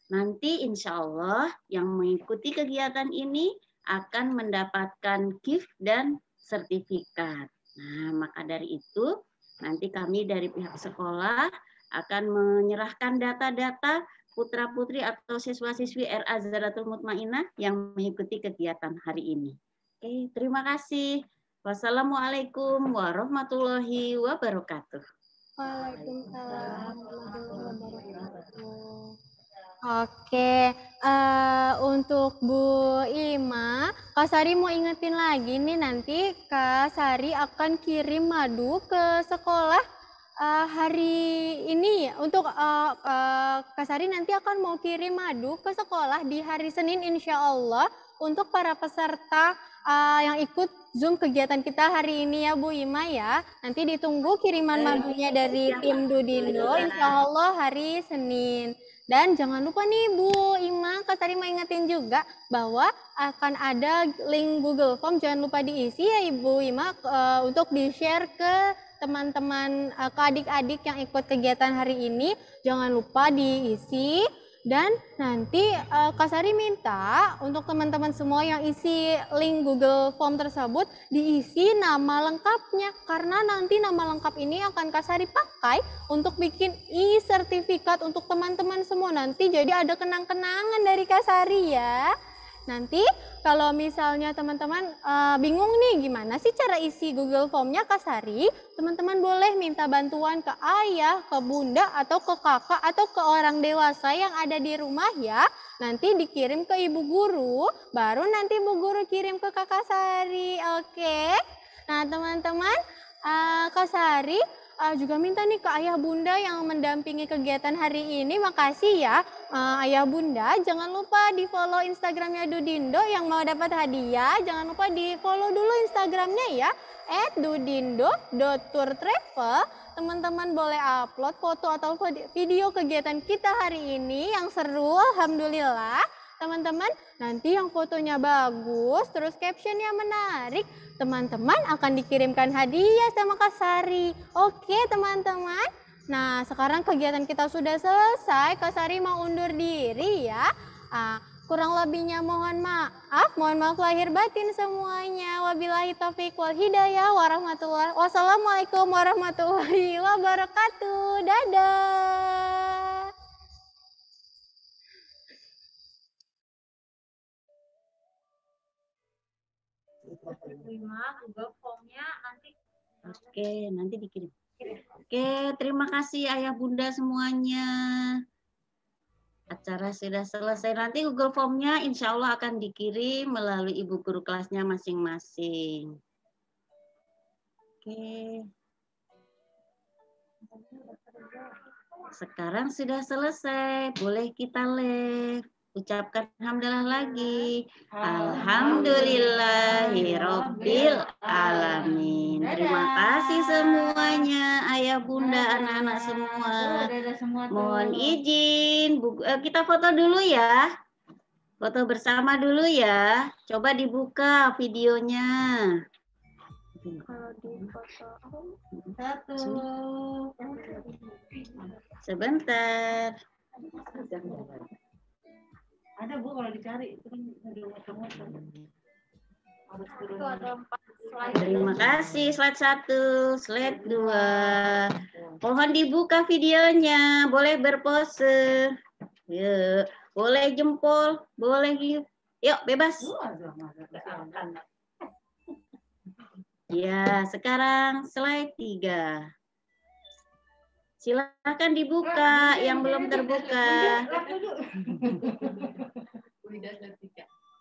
[SPEAKER 1] nanti insya Allah yang mengikuti kegiatan ini akan mendapatkan gift dan sertifikat. Nah, maka dari itu nanti kami dari pihak sekolah akan menyerahkan data-data putra-putri atau siswa-siswi Al-Azharatul Mutmainah yang mengikuti kegiatan hari ini. Oke, terima kasih. Wassalamualaikum warahmatullahi wabarakatuh.
[SPEAKER 8] Waalaikumsalam warahmatullahi wabarakatuh. Oke, untuk Bu Ima, Kak Sari mau ingetin lagi nih, nanti Kak Sari akan kirim madu ke sekolah hari ini. Untuk Kak Sari nanti akan mau kirim madu ke sekolah di hari Senin insya Allah untuk para peserta yang ikut Zoom kegiatan kita hari ini ya Bu Ima ya. Nanti ditunggu kiriman madunya dari tim Dudindo insya Allah hari Senin. Dan jangan lupa nih Bu Ima, Kak Sari mau ingetin juga bahwa akan ada link Google Form, jangan lupa diisi ya Ibu Ima untuk di-share ke teman-teman, ke adik-adik yang ikut kegiatan hari ini. Jangan lupa diisi. Dan nanti Kak Sari minta untuk teman-teman semua yang isi link Google Form tersebut diisi nama lengkapnya, karena nanti nama lengkap ini akan Kak Sari pakai untuk bikin e-sertifikat untuk teman-teman semua nanti, jadi ada kenang-kenangan dari Kak Sari ya. Nanti kalau misalnya teman-teman bingung nih gimana sih cara isi Google Form-nya Kak Sari, teman-teman boleh minta bantuan ke ayah, ke bunda, atau ke kakak, atau ke orang dewasa yang ada di rumah ya. Nanti dikirim ke ibu guru, baru nanti bu guru kirim ke Kakak Sari. Oke? Nah teman-teman, Kak Sari juga minta nih ke ayah bunda yang mendampingi kegiatan hari ini, makasih ya ayah bunda. Jangan lupa di follow Instagramnya Dudindo yang mau dapat hadiah. Jangan lupa di follow dulu Instagramnya ya, @dudindo.tourtravel. Teman-teman boleh upload foto atau video kegiatan kita hari ini yang seru, alhamdulillah. Teman-teman, nanti yang fotonya bagus, terus captionnya menarik, teman-teman akan dikirimkan hadiah sama Kak Sari. Oke teman-teman, nah sekarang kegiatan kita sudah selesai, Kak Sari mau undur diri ya. Kurang lebihnya mohon maaf lahir batin semuanya. Wabillahi taufiq wal hidayah wassalamualaikum warahmatullahi wabarakatuh. Dadah.
[SPEAKER 5] Google Form-nya nanti.
[SPEAKER 1] Oke, nanti dikirim. Oke, terima kasih ayah bunda semuanya. Acara sudah selesai. Nanti Google Form-nya insya Allah akan dikirim melalui ibu guru kelasnya masing-masing. Oke. Sekarang sudah selesai. Boleh kita live. Ucapkan alhamdulillah lagi. Alhamdulillahirabbil alamin. Terima kasih semuanya, ayah bunda, anak-anak semua. Mohon izin, kita foto dulu ya. Foto bersama dulu ya. Coba dibuka videonya.
[SPEAKER 8] Kalau di foto
[SPEAKER 5] Satu.
[SPEAKER 1] Sebentar.
[SPEAKER 5] Ada Bu kalau dicari itu kan udah muter-muter.
[SPEAKER 8] itu ada 4 slide.
[SPEAKER 1] Terima kasih. Slide 1, slide 2. Mohon dibuka videonya. Boleh berpose. Yuk. Boleh jempol. Boleh yuk. Yuk, bebas. Ya, sekarang slide 3. Silakan dibuka yang belum terbuka.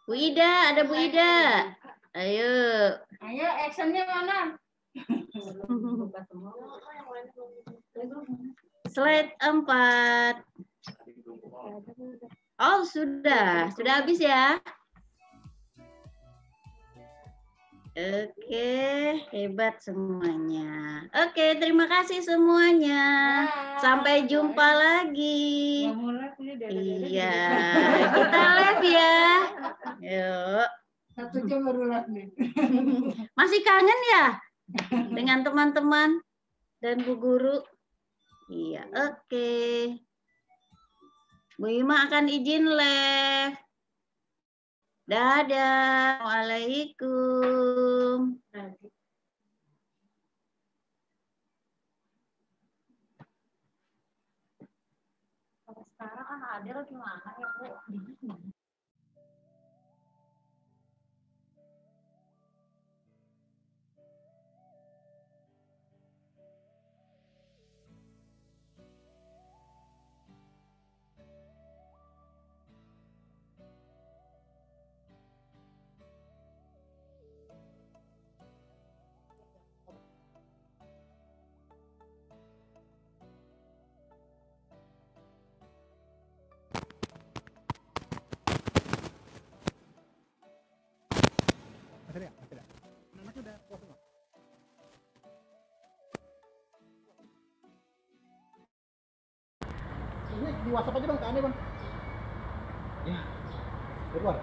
[SPEAKER 1] Bu Ida, ada Bu Ida. Ayo.
[SPEAKER 5] Ayo, actionnya mana?
[SPEAKER 1] Slide 4. Oh, sudah habis ya. Oke, hebat semuanya. Oke, terima kasih semuanya. Sampai jumpa lagi. Iya, kita live ya. Yuk.
[SPEAKER 5] 1 jam baru live nih.
[SPEAKER 1] Masih kangen ya dengan teman-teman dan Bu Guru? Iya, oke. Bu Ima akan izin live. Dadah. Waalaikumsalam.
[SPEAKER 5] Sekarang anak Adel gimana ya Bu?
[SPEAKER 10] Masih ada? Masih ada. Anaknya udah puas semua. Ini di WhatsApp aja bang, ke aneh bang. Ya. Di luar.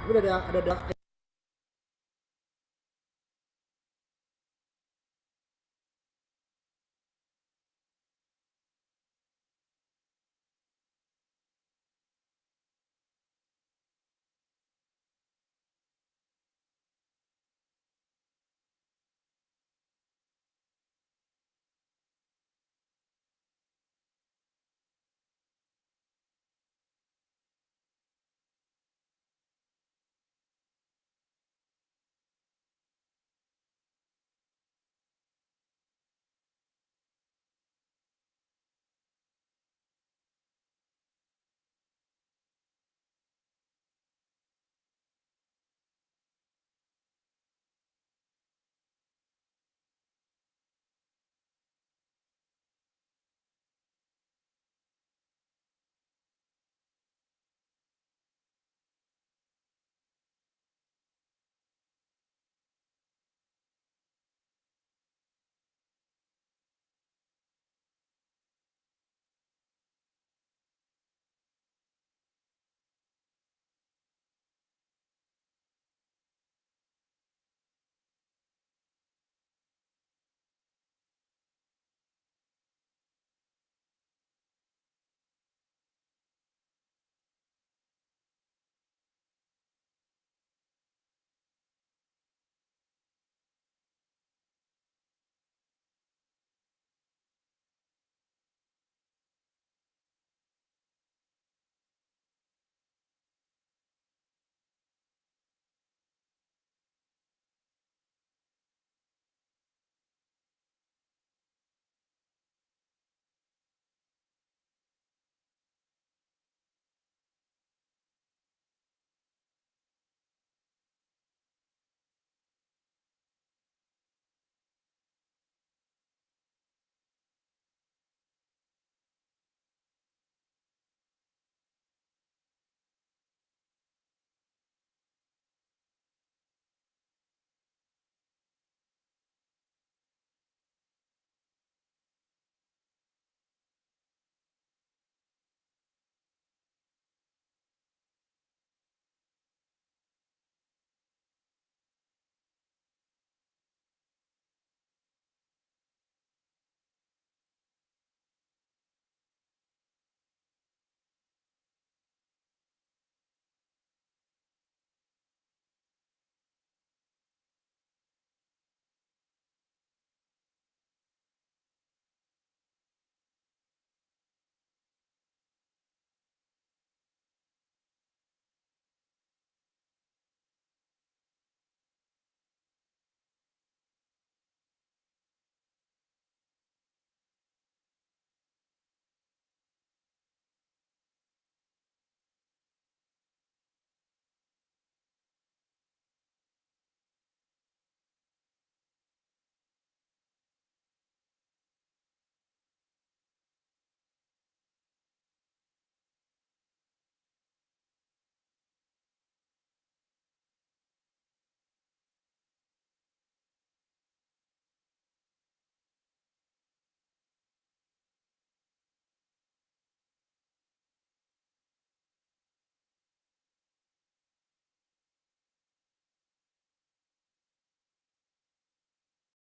[SPEAKER 10] Udah ada